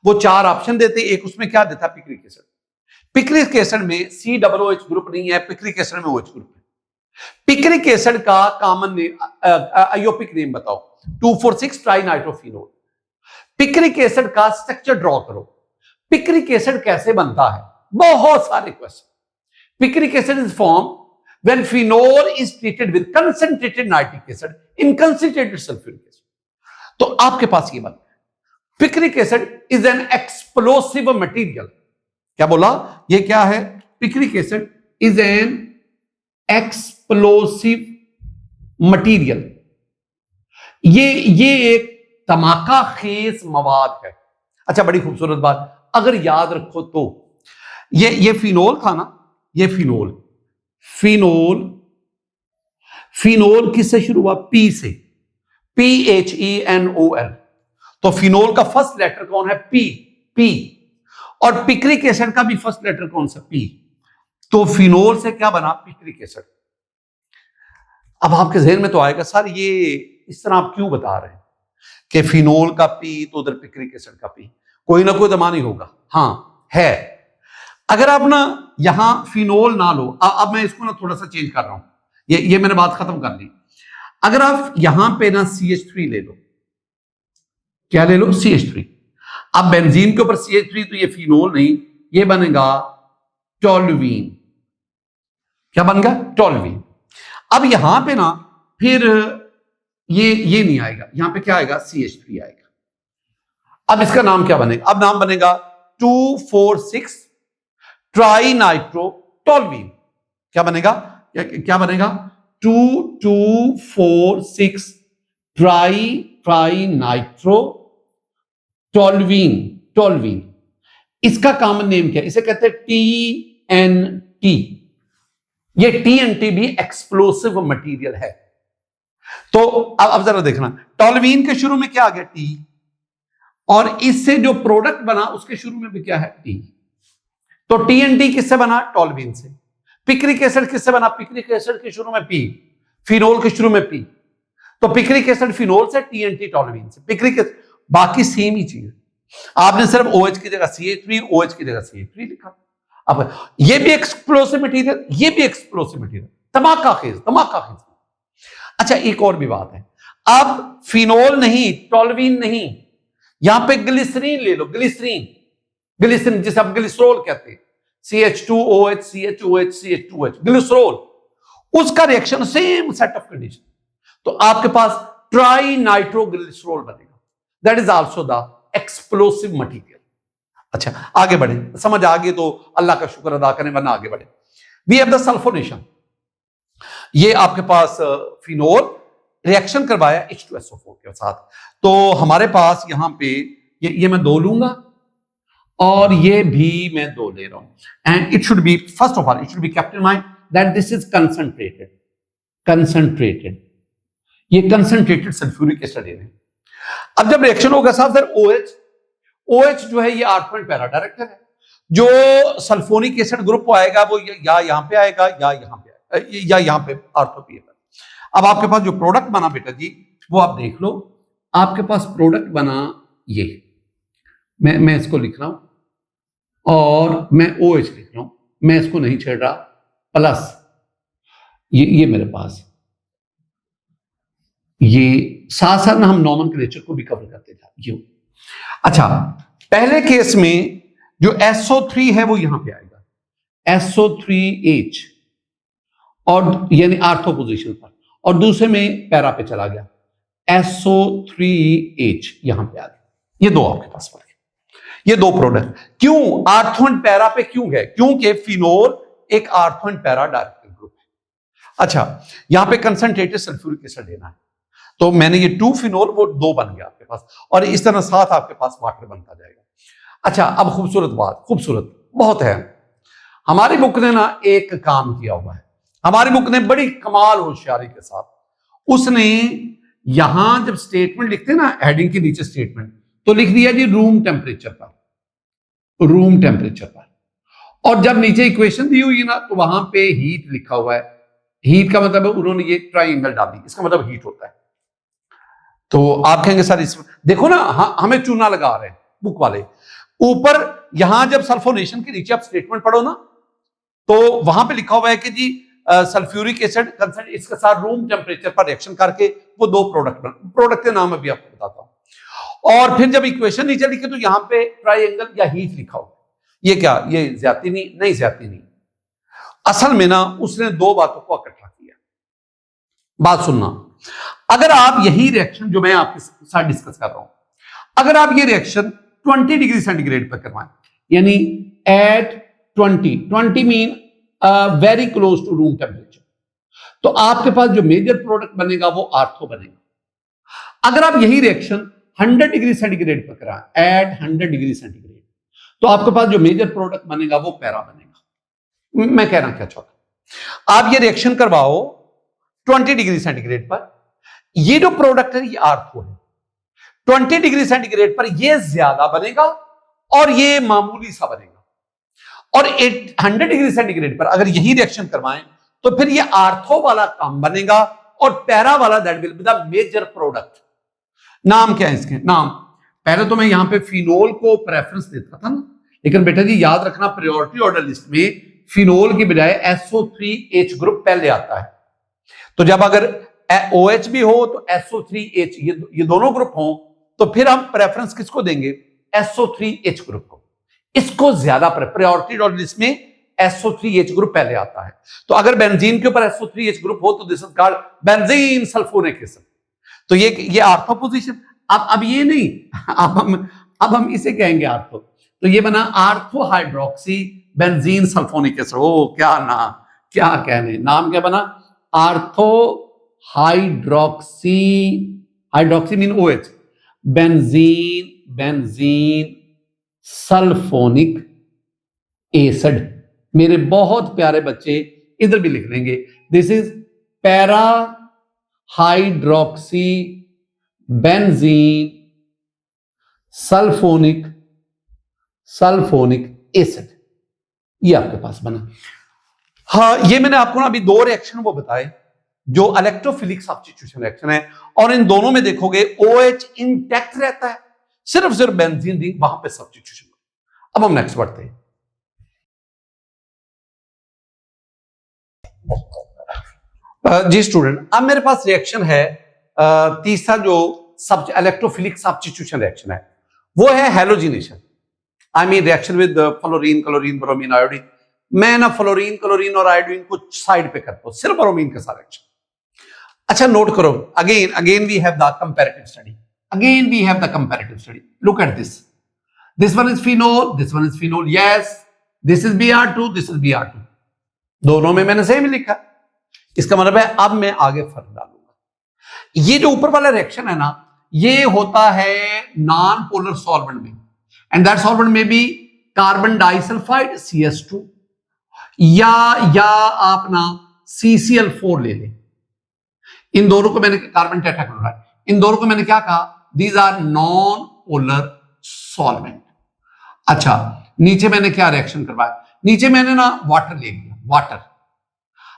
वो 4 ऑप्शन देते, एक उसमें क्या देता? Picric acid. पिक्रिक एसिड में COOH ग्रुप नहीं है, पिक्रिक एसिड में OH ग्रुप है। पिक्रिक एसिड का कॉमन आयोपिक नेम बताओ? 2 4 6 ट्राई नाइट्रोफिनोल। पिक्रिक एसिड का स्ट्रक्चर ड्रॉ करो। पिक्रिक एसिड कैसे बनता है? बहुत सारे question. Picric acid is form when phenol is treated with concentrated nitric acid in concentrated sulphuric acid. तो आपके पास ये बात, picric acid is an explosive material. क्या बोला? ये क्या है? Picric acid is an explosive material. ये एक धमाका खेज मवाद है। अच्छा, बड़ी खूबसूरत बात, अगर याद रखो तो ये फिनोल था ना, ये फिनोल किससे शुरू हुआ? P से, PHENOL। तो फिनोल का फर्स्ट लेटर कौन है? P। और पिक्रिक एसिड का भी फर्स्ट लेटर कौन सा? P। तो फिनोल से क्या बना? Picric acid. अब आपके जहन में तो आएगा, सर ये इस तरह आप क्यों बता रहे हैं कि फिनोल का P तो उधर पिक्रिक एसिड का P? कोई ना कोई दमानी होगा। हाँ है। अगर आप ना यहां फिनोल ना लो, अब मैं इसको ना थोड़ा सा चेंज कर रहा हूं, ये मैंने बात खत्म कर ली। अगर आप यहां पे ना CH3 ले लो, क्या ले लो? CH3। अब बेंजीन के ऊपर CH3, तो ये फिनोल नहीं, ये बनेगा टोल्यूवीन। क्या बन गया? टोल्यूवीन। अब यहां पे ना फिर ये नहीं आएगा, यहां पे क्या आएगा? CH3 आएगा। अब इसका नाम क्या बनेगा? अब नाम बनेगा 2 4 6 ट्राई नाइट्रो टोल्यूवीन। क्या बनेगा? क्या बनेगा? 2 2 4 6 ट्राई नाइट्रो टोल्यूवीन। इसका कॉमन नेम क्या है? इसे कहते हैं TNT। ये TNT भी एक्सप्लोसिव मटेरियल है। तो अब जरा देखना, टोल्यूवीन के शुरू में क्या आ गया? T, और इससे जो प्रोडक्ट बना उसके शुरू में भी क्या है? T। तो TNT किससे बना? टोल्यूवीन से। पिक्रिक एसिड किससे बना? पिक्रिक एसिड के शुरू में P, फिनोल के शुरू में P। तो पिक्रिक एसिड फिनोल से, TNT टोल्यूवीन से। पिक्रिक एसिड बाकी सेम ही चीज, आपने सिर्फ OH की जगह CH3, OH की जगह CH3 लिखा। अब ये भी एक्सप्लोसिव मटेरियल, ये भी एक्सप्लोसिव मटेरियल, धमाका खेज। अच्छा, एक और भी बात है। अब फिनोल नहीं, टोल्यूवीन नहीं, यहां पे ग्लिसरीन ले लो। ग्लिसरीन जिसे आप ग्लिसरोल कहते हैं, CH2OH CHOH CH2H, ग्लिसरोल। उसका reaction same set of condition, तो आपके पास ट्राई नाइट्रोग्लिसरोल बनेगा। That is also the explosive material. अच्छा, आगे बढ़े, समझ आ गई तो अल्लाह का शुक्र अदा करें, वरना आगे बढ़े। We have the sulphonation. ये आपके पास फिनोल रिएक्शन करवाया H2SO4 के साथ, तो हमारे पास यहां पे ये मैं 2 लूंगा और ये भी मैं 2 ले रहा हूं। And it should be, first of all it should be kept in mind that this is concentrated. ये कंसंट्रेटेड सल्फ्यूरिक एसिड है। अब जब रिएक्शन होगा साहब, सर OH जो है ये 8 पॉइंट पैरा डायरेक्टर है। जो सल्फोनिक एसिड ग्रुप आएगा वो या यहां पे आएगा या यहां पे ऑर्थो-P पर। अब आपके पास जो प्रोडक्ट बना बेटा जी, वो आप देख लो। आपके पास प्रोडक्ट बना ये, मैं इसको लिख रहा हूं और मैं OH लिख रहा हूं, मैं इसको नहीं छेड़ रहा, प्लस ये मेरे पास ये साथ साथ में हम नॉमेनक्लेचर को भी कवर करते थे यू। अच्छा, पहले केस में जो SO3 है वो यहां पे आएगा SO3H, और यानी आर्थो पोजीशन पर, और दूसरे में पैरा पे चला गया SO3H यहां पे आ गया। ये दो आपके पास पड़ गए, ये दो प्रोडक्ट। क्यों आर्थो एंड पैरा पे क्यों गए? क्योंकि फिनोल एक ortho and para directive group है। अच्छा, यहां पे कंसंट्रेटेड सल्फ्यूरिक एसिड लेना है, तो मैंने ये 2 फिनोल वो 2 बन गया आपके पास, और इस तरह साथ आपके पास वाटर बनता जाएगा। अच्छा, अब खूबसूरत बात, खूबसूरत बहुत है, हमारी बुक ने ना एक काम किया हुआ है, हमारी बुक ने बड़ी कमाल होशियारी के साथ, उसने यहां जब स्टेटमेंट लिखते ना हेडिंग के नीचे स्टेटमेंट, तो लिख दिया जी रूम टेम्परेचर पर, रूम टेम्परेचर पर, और जब नीचे इक्वेशन दी हुई है ना तो वहां पे हीट लिखा हुआ है। हीट का मतलब उन्होंने ये ट्राइंगल डाल दी, इसका मतलब हीट होता है। तो आप कहेंगे सर इसमें देखो ना, हमें चूना लगा रहे हैं बुक वाले। ऊपर यहां जब सल्फोनेशन के नीचे आप स्टेटमेंट पढ़ो ना, तो वहां पे लिखा हुआ है कि जी सल्फ्यूरिक एसिड कंसर्न इसके साथ रूम टेम्परेचर पर रिएक्शन करके वो 2 प्रोडक्ट के नाम अभी आपको बताता हूं। और फिर जब इक्वेशन नीचे लिखे तो यहां पे ट्राइंगल या हीट लिखा हुआ। ये क्या, ये ज्यादती नहीं ज्यादती नहीं, असल में ना उसने 2 बातों को इकट्ठा किया। बात सुनना, अगर आप यही रिएक्शन जो मैं आपके साथ डिस्कस कर रहा हूं, अगर आप ये रिएक्शन 20 डिग्री सेंटीग्रेड पर करवाएं, यानी at 20 mean very close to room temperature, तो आपके पास जो मेजर प्रोडक्ट बनेगा वो आर्थो बनेगा। अगर आप यही रिएक्शन 100 डिग्री सेंटीग्रेड पर कराएं, एट 100 डिग्री सेंटीग्रेड, तो आपके पास जो मेजर प्रोडक्ट बनेगा वो पैरा बनेगा। मैं कहना क्या चाहता हूं, आप ये रिएक्शन करवाओ 20 डिग्री सेंटीग्रेड पर, ये जो प्रोडक्ट है ये आर्थो है, 20 डिग्री सेंटीग्रेड पर ये ज्यादा बनेगा और ये मामूली सा बनेगा, और 100 डिग्री सेंटीग्रेड पर अगर यही रिएक्शन करवाएं तो फिर ये आर्थो वाला कम बनेगा और पैरा वाला that will be the major product. नाम क्या है इसके? नाम पहले तो मैं यहां पे फिनोल को प्रेफरेंस देता था ना, लेकिन बेटा जी याद रखना प्रायोरिटी ऑर्डर लिस्ट में फिनोल की बजाय SO3H ग्रुप पहले आता है। तो जब अगर OH भी हो तो SO3H, ये दोनों ग्रुप हो, तो फिर हम प्रेफरेंस किसको देंगे? SO3H ग्रुप को। इसको ज्यादा प्रायोरिटी ऑर्डर लिस्ट में SO3H ग्रुप पहले आता है। तो अगर बेंजीन के ऊपर SO3H ग्रुप हो तो this is called benzene sulphonic acid. तो ये आर्थो पोजीशन। अब ये नहीं, अब हम इसे कहेंगे आर्थो, तो ये बना ortho hydroxy benzene sulphonic acid. ओ क्या नाम, क्या कहने, नाम क्या बना? Ortho hydroxy, hydroxy mean OH, benzene sulphonic acid. मेरे बहुत प्यारे बच्चे इधर भी लिख लेंगे, this is para hydroxy benzene sulphonic acid. ये आपके पास बना। हाँ, ये मैंने आपको ना अभी 2 रिएक्शन वो बताए जो इलेक्ट्रोफिलिक सब्स्टिट्यूशन रिएक्शन है, और इन दोनों में देखोगे OH इंटैक्ट रहता है, सिर्फ बेंजीन दी वहां पे सब्स्टिट्यूशन। अब हम नेक्स्ट बढ़ते हैं। जी स्टूडेंट, अब मेरे पास रिएक्शन है तीसरा जो इलेक्ट्रोफिलिक सब्स्टिट्यूशन रिएक्शन है, वो है halogenation. I mean reaction with fluorine, chlorine, bromine, iodine. मैं ना फ्लोरीन, क्लोरीन और आयोडीन को साइड पे करता हूं, सिर्फ ब्रोमीन के साथ रिएक्शन। अच्छा नोट करो, again we have the comparative study, look at this one is phenol, this one is phenol, yes, this is Br2, this is Br2, दोनों में मैंने सेम लिखा। इसका मतलब है अब मैं आगे फर्क डालूंगा। ये जो ऊपर वाला रिएक्शन है ना, ये होता है नॉन पोलर सॉल्वेंट में, एंड दैट सॉल्वेंट में भी कार्बन डाइसल्फाइड CS2 या आप ना CCl4 ले लें। इन दोनों को मैंने कार्बन टेट्राक्लोराइड, इन दोनों को मैंने क्या कहा? These are non polar solvent. अच्छा, नीचे मैंने क्या रिएक्शन करवाया? नीचे मैंने ना वाटर ले लिया, वाटर।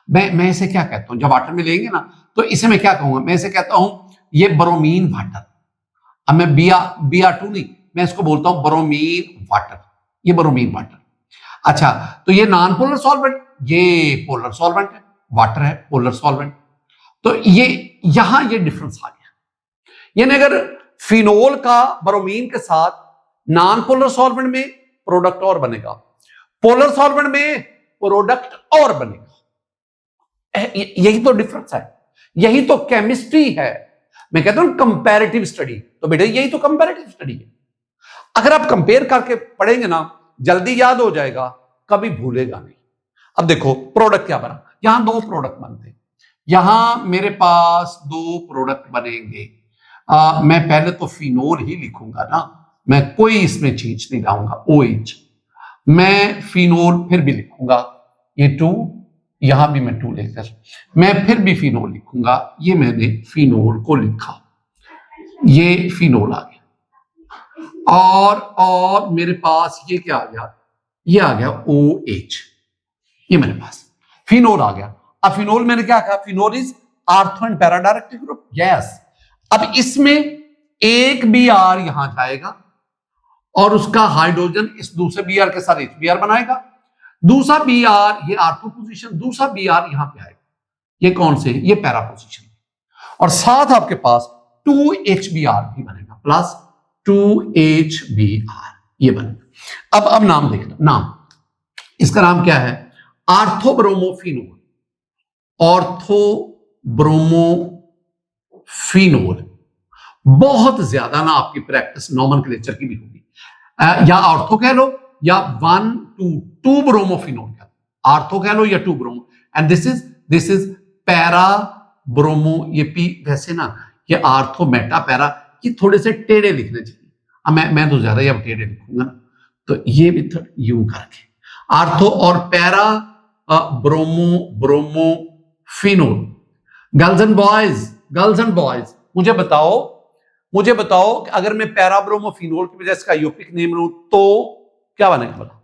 मैं इसे क्या कहता हूं, जब वाटर में लेंगे ना तो इसे मैं क्या कहूंगा? मैं इसे कहता हूं ये ब्रोमीन वाटर। अब मैं Br2 नहीं, मैं इसको बोलता हूं ब्रोमीन वाटर, ये ब्रोमीन वाटर। अच्छा, तो ये नॉन पोलर सॉल्वेंट, ये पोलर सॉल्वेंट है, वाटर है पोलर सॉल्वेंट। तो ये यहां ये डिफरेंस आ गया। यानी अगर फिनोल का ब्रोमीन के साथ नॉन पोलर सॉल्वेंट में प्रोडक्ट और बनेगा, पोलर सॉल्वेंट में प्रोडक्ट और बनेगा। यही तो डिफरेंस है, यही तो केमिस्ट्री है। मैं कहता हूं कंपैरेटिव स्टडी, तो बेटा यही तो कंपैरेटिव स्टडी है। अगर आप कंपेयर करके पढ़ेंगे ना, जल्दी याद हो जाएगा, कभी भूलेगा नहीं। अब देखो प्रोडक्ट क्या बना, यहां दो प्रोडक्ट बनते हैं, यहां मेरे पास दो प्रोडक्ट बनेंगे। मैं पहले तो फिनोल ही लिखूंगा ना, मैं कोई इसमें चीज नहीं लाऊंगा, OH। मैं फिनोल फिर भी लिखूंगा, ये 2, यहां भी मैं 2 लेकर, मैं फिर भी फिनोल लिखूंगा, ये मैंने फिनोल को लिखा, ये फिनोल आ गया। और मेरे पास ये क्या आ गया, ये आ गया OH, ये मेरे पास फिनोल आ गया। अब फिनोल मैंने क्या कहा, phenol is ortho and para directive group, yes. अब इसमें एक Br यहां जाएगा और उसका हाइड्रोजन इस दूसरे Br के साथ HBr बनाएगा, दूसरा Br ये ऑर्थो पोजीशन, दूसरा Br यहां पे आएगा, ये कौन से, ये पैरा पोजीशन, और साथ आपके पास 2HBr भी बनेगा, प्लस 2HBr ये बनेगा। अब नाम देखना, नाम इसका नाम क्या है, ऑर्थोब्रोमोफिनोल, ऑर्थोब्रोमोफिनोल। बहुत ज्यादा ना आपकी प्रैक्टिस नोमेनक्लेचर की भी होगी, या ऑर्थो कह लो या 1 to 2 ब्रोमोफिनोल कह लो, ऑर्थो कह लो या 2 bromo, and this is para bromo. ये पी वैसे ना ये ऑर्थो मेटा पैरा, ये थोड़े से टेढ़े लिखने चाहिए। अब मैं तो ज्यादा ही अब टेढ़े लिखूंगा ना, तो ये भी यूं करके ऑर्थो और para bromophenol. Girls and boys मुझे बताओ कि अगर मैं पैरा ब्रोमोफिनोल की वजह इसका यूपिक नेम लूं तो क्या बनेगा बोला,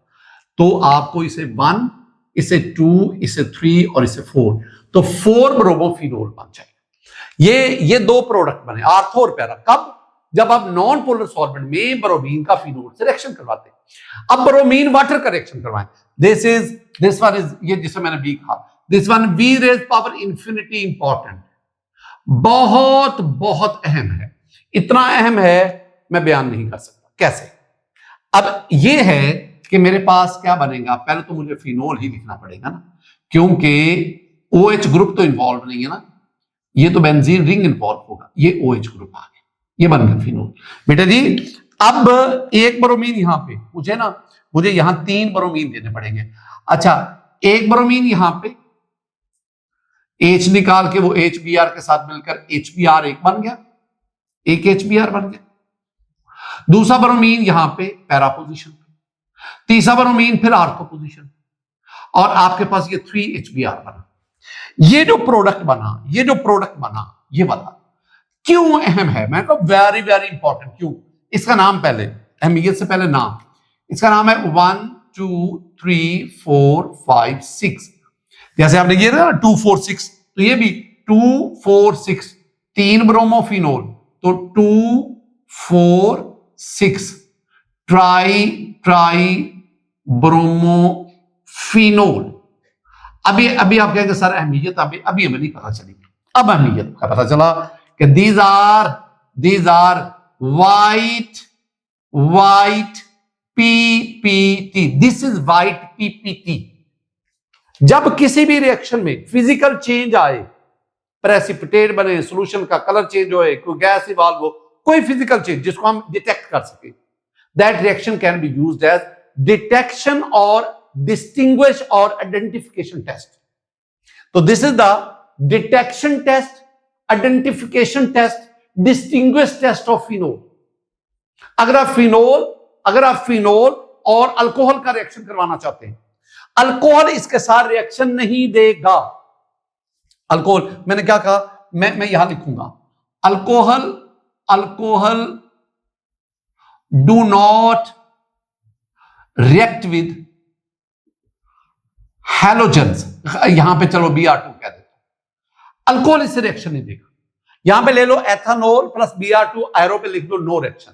तो आपको इसे 1, इसे 2, इसे 3 और इसे 4, तो 4 ब्रोमोफिनोल बन जाएगा। ये दो प्रोडक्ट बने, ऑर्थो और पैरा। कब, जब आप नॉन पोलर सॉल्वेंट में ब्रोमीन का फिनोल से रिएक्शन करवाते हैं। अब ब्रोमीन वाटर का रिएक्शन करवाएं, दिस वन इज, ये जिसे मैंने बी कहा, this one B raise power infinity important, बहुत बहुत अहम है, इतना अहम है मैं बयान नहीं कर सकता कैसे। अब ये है कि मेरे पास क्या बनेगा, पहले तो मुझे फिनोल ही लिखना पड़ेगा ना, क्योंकि OH ग्रुप तो इंवॉल्व नहीं है ना, ये तो बेंजीन रिंग इंवॉल्व होगा, ये OH ग्रुप आ गया, ये बन गया फिनोल। बेटा जी अब एक ब्रोमीन यहां पे मुझे यहां 3 ब्रोमीन देने पड़ेंगे। अच्छा, एक ब्रोमीन यहां पे H निकाल के वो HBr के साथ मिलकर HBr एक बन गया, एक HBr बन गया। दूसरा ब्रोमीन यहां पे पैरा पोजीशन पे, तीसरा ब्रोमीन फिर ऑर्थो पोजीशन, और आपके पास ये 3HBr बना। ये जो प्रोडक्ट बना ये वाला क्यों अहम है, मैं कहूं वेरी वेरी इंपॉर्टेंट। क्यों, इसका नाम पहले, अहमियत से पहले नाम, इसका नाम है 1 2 3 4 5 6। जैसे आपने ये ना 2 4 6, तो ये भी 2 4 6, 3 ब्रोमोफिनोल, तो 2 4 6 ट्राई ब्रोमोफिनोल। अभी आप कहेंगे सर अहमियत अभी हमें नहीं पता चली। अब अहमियत का पता चला कि these are white PPT, this is white PPT। जब किसी भी रिएक्शन में फिजिकल चेंज आए, प्रेसिपिटेट बने, सॉल्यूशन का कलर चेंज होए, कोई गैस इवॉल्व हो, कोई फिजिकल चेंज जिसको हम डिटेक्ट कर सके, that reaction can be used as detection और डिस्टिंग्विश और आइडेंटिफिकेशन टेस्ट। तो this is the detection test, identification test, distinguish test of phenol. अगर आप फिनोल और अल्कोहल का रिएक्शन करवाना चाहते हैं, अल्कोहल इसके साथ रिएक्शन नहीं देगा। अल्कोहल मैंने क्या कहा, मैं यहां लिखूंगा, alcohol do not react with halogens, यहां पे चलो Br2 कह देते, अल्कोहल इससे रिएक्शन नहीं देगा। यहां पे ले लो एथेनॉल प्लस Br2, एरो पे लिख दो no reaction.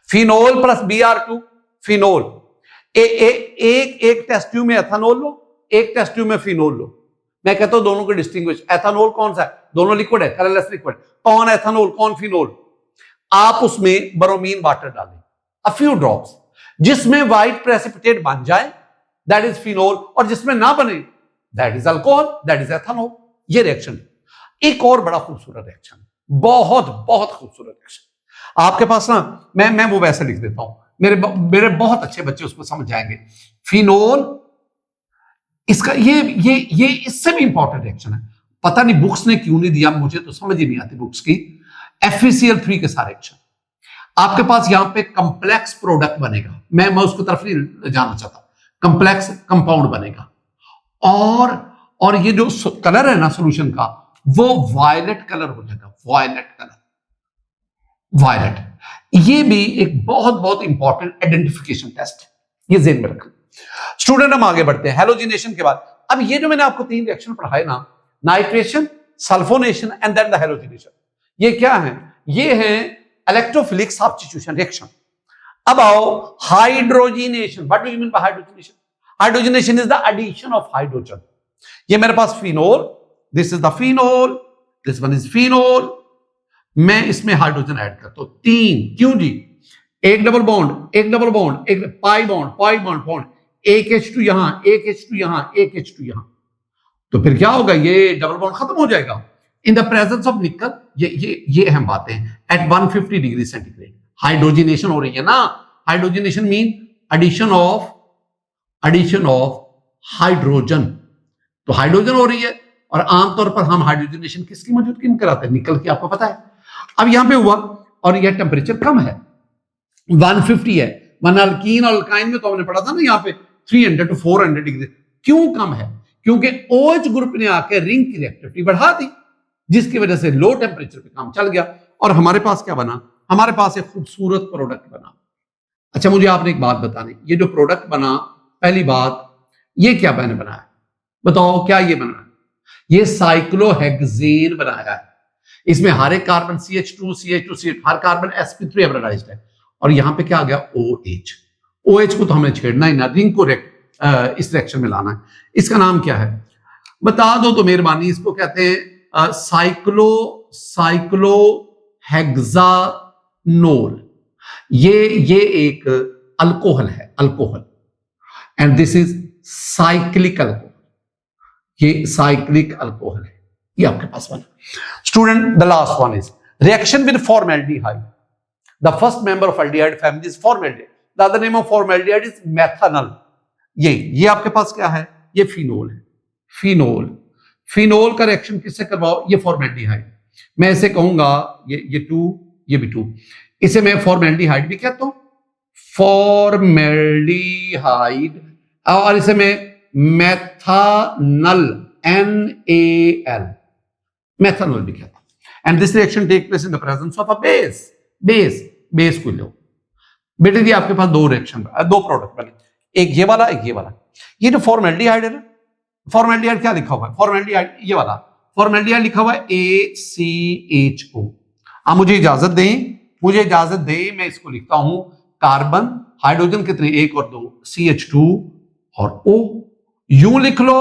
Phenol plus Br2 phenol, एक टेस्ट ट्यूब में एथेनॉल लो, एक टेस्ट ट्यूब में फिनोल लो, मैं कहता हूं दोनों को डिस्टिंग्विश। एथेनॉल कौन सा है? दोनों लिक्विड है, कलरलेस लिक्विड। कौन एथेनॉल कौन फिनोल? आप उसमें ब्रोमीन वाटर डालें, अ फ्यू ड्रॉप्स, जिसमें व्हाइट प्रेसिपिटेट बन जाए दैट इज फिनोल, और जिसमें ना बने that is alcohol, that is ethanol. ये रिएक्शन। एक और बड़ा खूबसूरत रिएक्शन, बहुत बहुत खूबसूरत रिएक्शन आपके पास ना, मैं वो वैसे लिख देता हूं, मेरे बहुत अच्छे बच्चे उसको समझ जाएंगे। फिनोल, इसका ये इससे भी इंपॉर्टेंट रिएक्शन है। पता नहीं बुक्स ने क्यों नहीं दिया, मुझे तो समझ ही नहीं आती बुक्स की। FeCl3 के सारे रिएक्शन आपके पास यहां पे कंप्लेक्स प्रोडक्ट बनेगा, मैं उसको तरफ नहीं जाना चाहता, कंप्लेक्स कंपाउंड बनेगा, और ये जो कलर है ना सोल्यूशन का, वो वायलेट कलर हो जाएगा, वायलेट कलर, वायलेट। ये भी एक बहुत बहुत इंपॉर्टेंट आइडेंटिफिकेशन टेस्ट है, ये ज़हन में रखें। स्टूडेंट हम आगे बढ़ते हैं हैलोजिनेशन के बाद। अब ये जो मैंने आपको 3 रिएक्शन पढ़ाए ना, nitration, sulphonation and then the halogenation, ये क्या है? ये है इलेक्ट्रोफिलिक सब्स्टिट्यूशन रिएक्शन। अब आओ hydrogenation. What do you mean by hydrogenation? Hydrogenation is the addition of hydrogen. ये मेरे पास phenol, this is the phenol, this one is phenol, मैं इसमें हाइड्रोजन ऐड करता हूं 3। क्यों जी? एक डबल बॉन्ड, एक डबल बॉन्ड, एक pi bond, pi bond, bond, एक H2 यहां, एक H2 यहां, एक H2 यहां, तो फिर क्या होगा? ये डबल बॉन्ड खत्म हो जाएगा इन द प्रेजेंस ऑफ निकल। ये अहम बातें हैं। एट 150 डिग्री सेंटीग्रेड हाइड्रोजिनेशन हो रही है ना। Hydrogenation mean addition of hydrogen. तो हाइड्रोजन हो रही है, और आमतौर पर हम हाइड्रोजनेशन किसकी मौजूदगी में कराते हैं? निकल की, आपको पता है। अब यहां पे हुआ, और यह टेम्परेचर कम है, 150 है। वन अल्कीन और अल्काइन में तो हमने पढ़ा था ना यहाँ पे 300 to 400 डिग्री। क्यों कम है? क्योंकि OH ग्रुप ने आकर रिंग की रिएक्टिविटी बढ़ा दी, जिसकी वजह से लो टेम्परेचर पे काम चल गया, और हमारे पास क्या बना? हमारे पास एक खूबसूरत प्रोडक्ट बना। अच्छा, मुझे आपने एक बात बतानी, ये जो प्रोडक्ट बना, पहली बात, ये क्या मैंने बनाया? बताओ क्या ये बना? ये साइक्लोहेक्सेन बनाया है। इसमें हर एक कार्बन CH2 हर कार्बन sp3 हाइब्रिडाइज्ड है, और यहां पे क्या आ गया? OH को तो हमें छेड़ना ही ना, रिंग को इस रिएक्शन में लाना है। इसका नाम क्या है बता दो तो मेहरबानी। इसको कहते हैं साइक्लोहेक्सानोल। ये एक अल्कोहल है, alcohol, and this is cyclic alcohol. ये साइक्लिक अल्कोहल है, ये आपके पास बना। Student, the last one is reaction with formaldehyde. The first member of aldehyde family is formaldehyde. The other name of formaldehyde is methanol. ये आपके पास क्या है? ये फिनोल है, फिनोल का रिएक्शन किससे करवाओ? ये फॉर्मेल्डिहाइड। मैं इसे कहूंगा ये 2, ये भी 2, इसे मैं फॉर्मेल्डिहाइड भी कहता हूं, फॉर्मेल्डिहाइड, और इसे मैं मेथनॉल, NaL, मेथनॉल भी कहता हूं। And this reaction take place in the presence of a base को लो। बेटे जी आपके पास 2 रिएक्शन, 2 प्रोडक्ट बने, एक ये वाला, एक ये वाला। ये जो फॉर्मेल्डिहाइड है ना, फॉर्मेल्डिहाइड क्या लिखा हुआ है? फॉर्मेल्डिहाइड ये वाला फॉर्मेल्डिहाइड लिखा हुआ है ACHO। आप मुझे इजाजत दें, मैं इसको लिखता हूं कार्बन, हाइड्रोजन कितने? 1 और 2, CH2 और O। यूं लिख लो,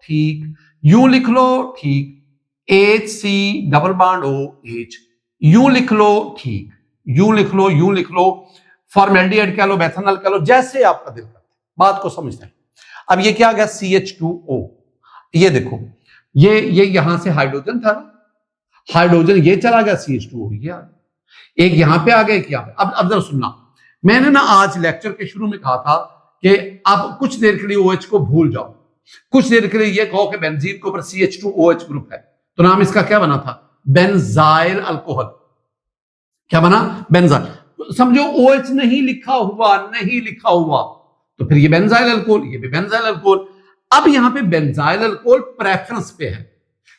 ठीक, यूं लिख लो, ठीक, HC डबल बॉन्ड OH, यूं लिख लो, ठीक, यूं लिख लो, फॉर्मेल्डिहाइड कह लो, मेथनॉल कह लो, जैसे आपका दिल करता है, बात को समझना है। अब ये क्या आ गया? CH2O। ये देखो, ये यहां से हाइड्रोजन था ना, हाइड्रोजन ये चला गया, CH2O ये आ गया, एक यहां पे आ गया, एक यहां पे। अब जरा सुनना, मैंने ना आज लेक्चर के शुरू में कहा था कि आप कुछ देर के लिए OH को भूल जाओ, कुछ देर के लिए ये कहो कि बेंजीन के ऊपर CH2OH ग्रुप है, तो नाम इसका क्या बना था? Benzyl alcohol. क्या बना? बेंजाइल। समझो OH नहीं लिखा हुआ, तो फिर ये बेंजाइल अल्कोहल, ये भी बेंजाइल अल्कोहल। अब यहां पे बेंजाइल अल्कोहल प्रेफरेंस पे है,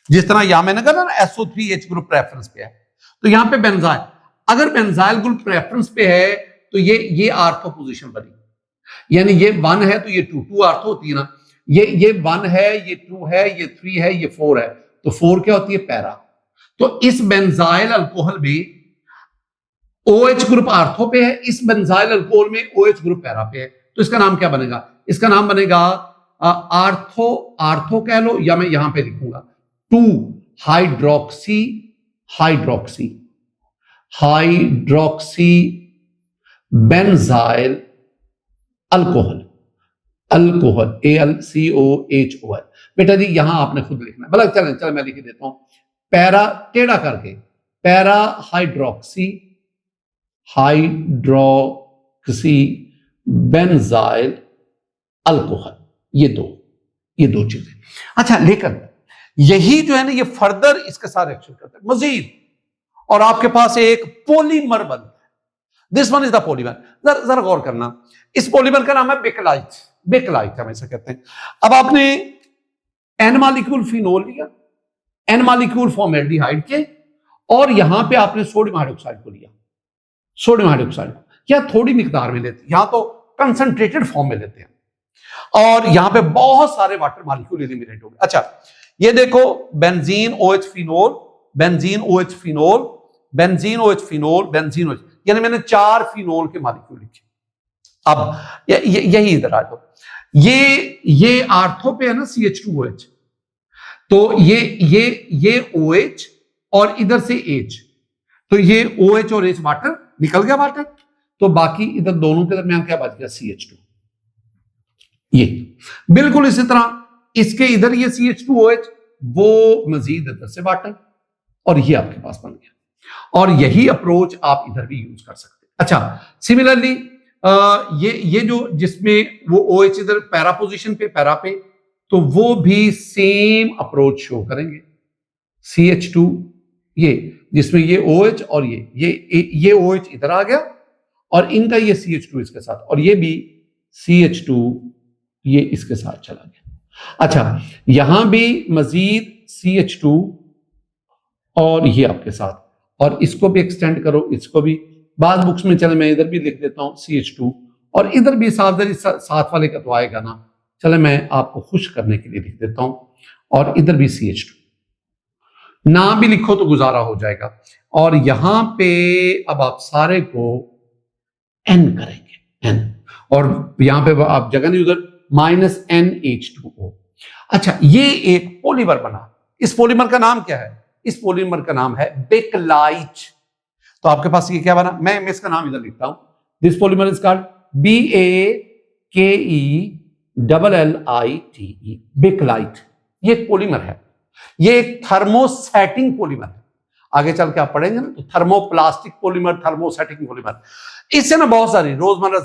जिस तरह यहां मैंने कहा ना SO3H ग्रुप प्रेफरेंस पे है, तो यहां पे बेंजाइल, अगर बेंजाइल ग्रुप प्रेफरेंस पे है तो ये आर्थो पोजीशन बनी, यानी ये 1 है तो ये 2 आर्थो होती है ना, ये 1 है, ये 2 है, ये 3 है, ये 4 है, तो 4 क्या होती है? पैरा। तो इस बेंजाइल अल्कोहल में OH ग्रुप आर्थो पे है, इस बेंजाइल अल्कोहल में OH ग्रुप पैरा पे है, तो इसका नाम क्या बनेगा? इसका नाम बनेगा आर्थो कह लो, या मैं यहां पे लिखूंगा 2 hydroxy hydroxy hydroxy benzyl alcohol, alcohol AlCOHOL। बेटा जी यहां आपने खुद लिखना है, मतलब चलें मैं लिख देता हूं, पैरा टेढ़ा करके, para hydroxy hydroxy benzyl alcohol, ये दो चीजें। अच्छा, लेकिन यही जो है ना, ये फर्दर इसके साथ रिएक्शन करता है मजीद, और आपके पास एक पॉलीमर बनता है। This one is the polymer. जरा गौर करना, इस पॉलीमर का नाम है बेकलाइट, बेकलाइट हम ऐसा कहते हैं। अब आपने एन मॉलिक्यूल फिनोल लिया, एन मॉलिक्यूल फॉर्मेल्डिहाइड के, और यहां पे आपने सोडियम हाइड्रोक्साइड को लिया, सोडियम हाइड्रोक्साइड को क्या थोड़ी मिकदार में लेते हैं, यहां तो कंसंट्रेटेड फॉर्म में लेते हैं, और यहां पे बहुत सारे वाटर मॉलिक्यूल एलिमिनेट हो गए। अच्छा, ये देखो benzene OH phenol, benzene OH phenol, benzene OH phenol, benzene OH, यानी मैंने 4 फिनोल के मॉलिक्यूल लिखे। अब यही इधर आ जाओ, ये आर्थो पे है ना CH2OH, तो ये OH और इधर से H, तो ये OH और H वाटर निकल गया वाटर, तो बाकी इधर दोनों के दरमियान क्या बच गया, CH2। ये बिल्कुल इसी तरह इसके इधर ये CH2OH, वो मजीद इधर से वाटर, और ये आपके पास बन गया। और यही अप्रोच आप इधर भी यूज कर सकते हैं। अच्छा, सिमिलरली ये जो जिसमें वो OH इधर पैरा पोजीशन पे, पैरा पे, तो वो भी सेम अप्रोच शो करेंगे। CH2 ये जिसमें ये OH और ये OH इधर आ गया, और इनका ये CH2 इसके साथ, और ये भी CH2 ये इसके साथ चला गया। अच्छा, यहां भी मजीद CH2 और ये आपके साथ, और इसको भी एक्सटेंड करो, इसको भी, बाद बुक्स में चले मैं इधर भी लिख देता हूं CH2, और इधर भी साथ वाले का तो आएगा ना, चले मैं आपको खुश करने के लिए लिख देता हूं, और इधर भी CH2, ना भी लिखो तो गुजारा हो जाएगा। और यहां पे अब आप सारे को N करेंगे, N, और यहां पे आप जगह नहीं, उधर -NH2O। अच्छा, ये एक पॉलीमर बना, इस पॉलीमर का नाम क्या है, इस पॉलीमर का नाम है बेकलाइट। तो आपके पास ये क्या बना, मैं इसका नाम इधर लिखता हूं, this polymer is called BAKELLITE, bakelite. ये एक पॉलीमर है, ये एक थर्मोसेटिंग पॉलीमर है। आगे चल के आप पढ़ेंगे ना, तो थर्मोप्लास्टिक पॉलीमर, थर्मोसेटिंग पॉलीमर, इससे ना बहुत सारी रोजमर्रा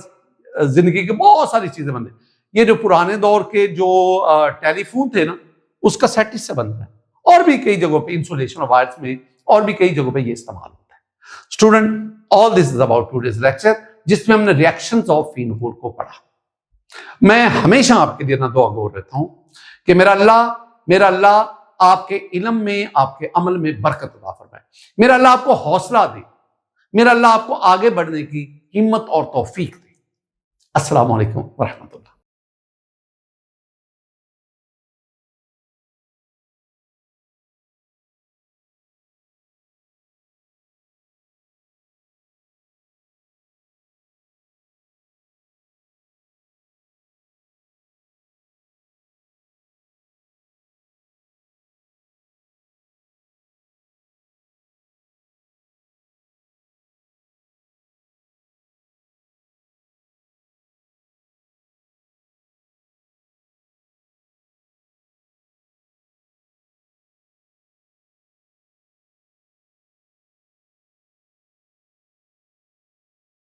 जिंदगी की बहुत सारी चीजें बनती। ये जो पुराने दौर के जो टेलीफोन थे ना, उसका सेट इससे बनता है, और भी कई जगहों पे इंसुलेशन ऑफ वायर्स में, और भी कई जगहों पे ये इस्तेमाल होता है। Student, all this is about today's lecture, जिसमें हमने रिएक्शंस ऑफ फिनोल को पढ़ा। मैं हमेशा आपके लिए ना दुआ गो रहता हूं कि मेरा अल्लाह आपके इल्म में, आपके अमल में बरकत अता फरमाए, मेरा अल्लाह आपको हौसला दे, मेरा अल्लाह आपको आगे बढ़ने की हिम्मत और तौफीक दे। अस्सलाम वालेकुम व रहमतुल्लाह।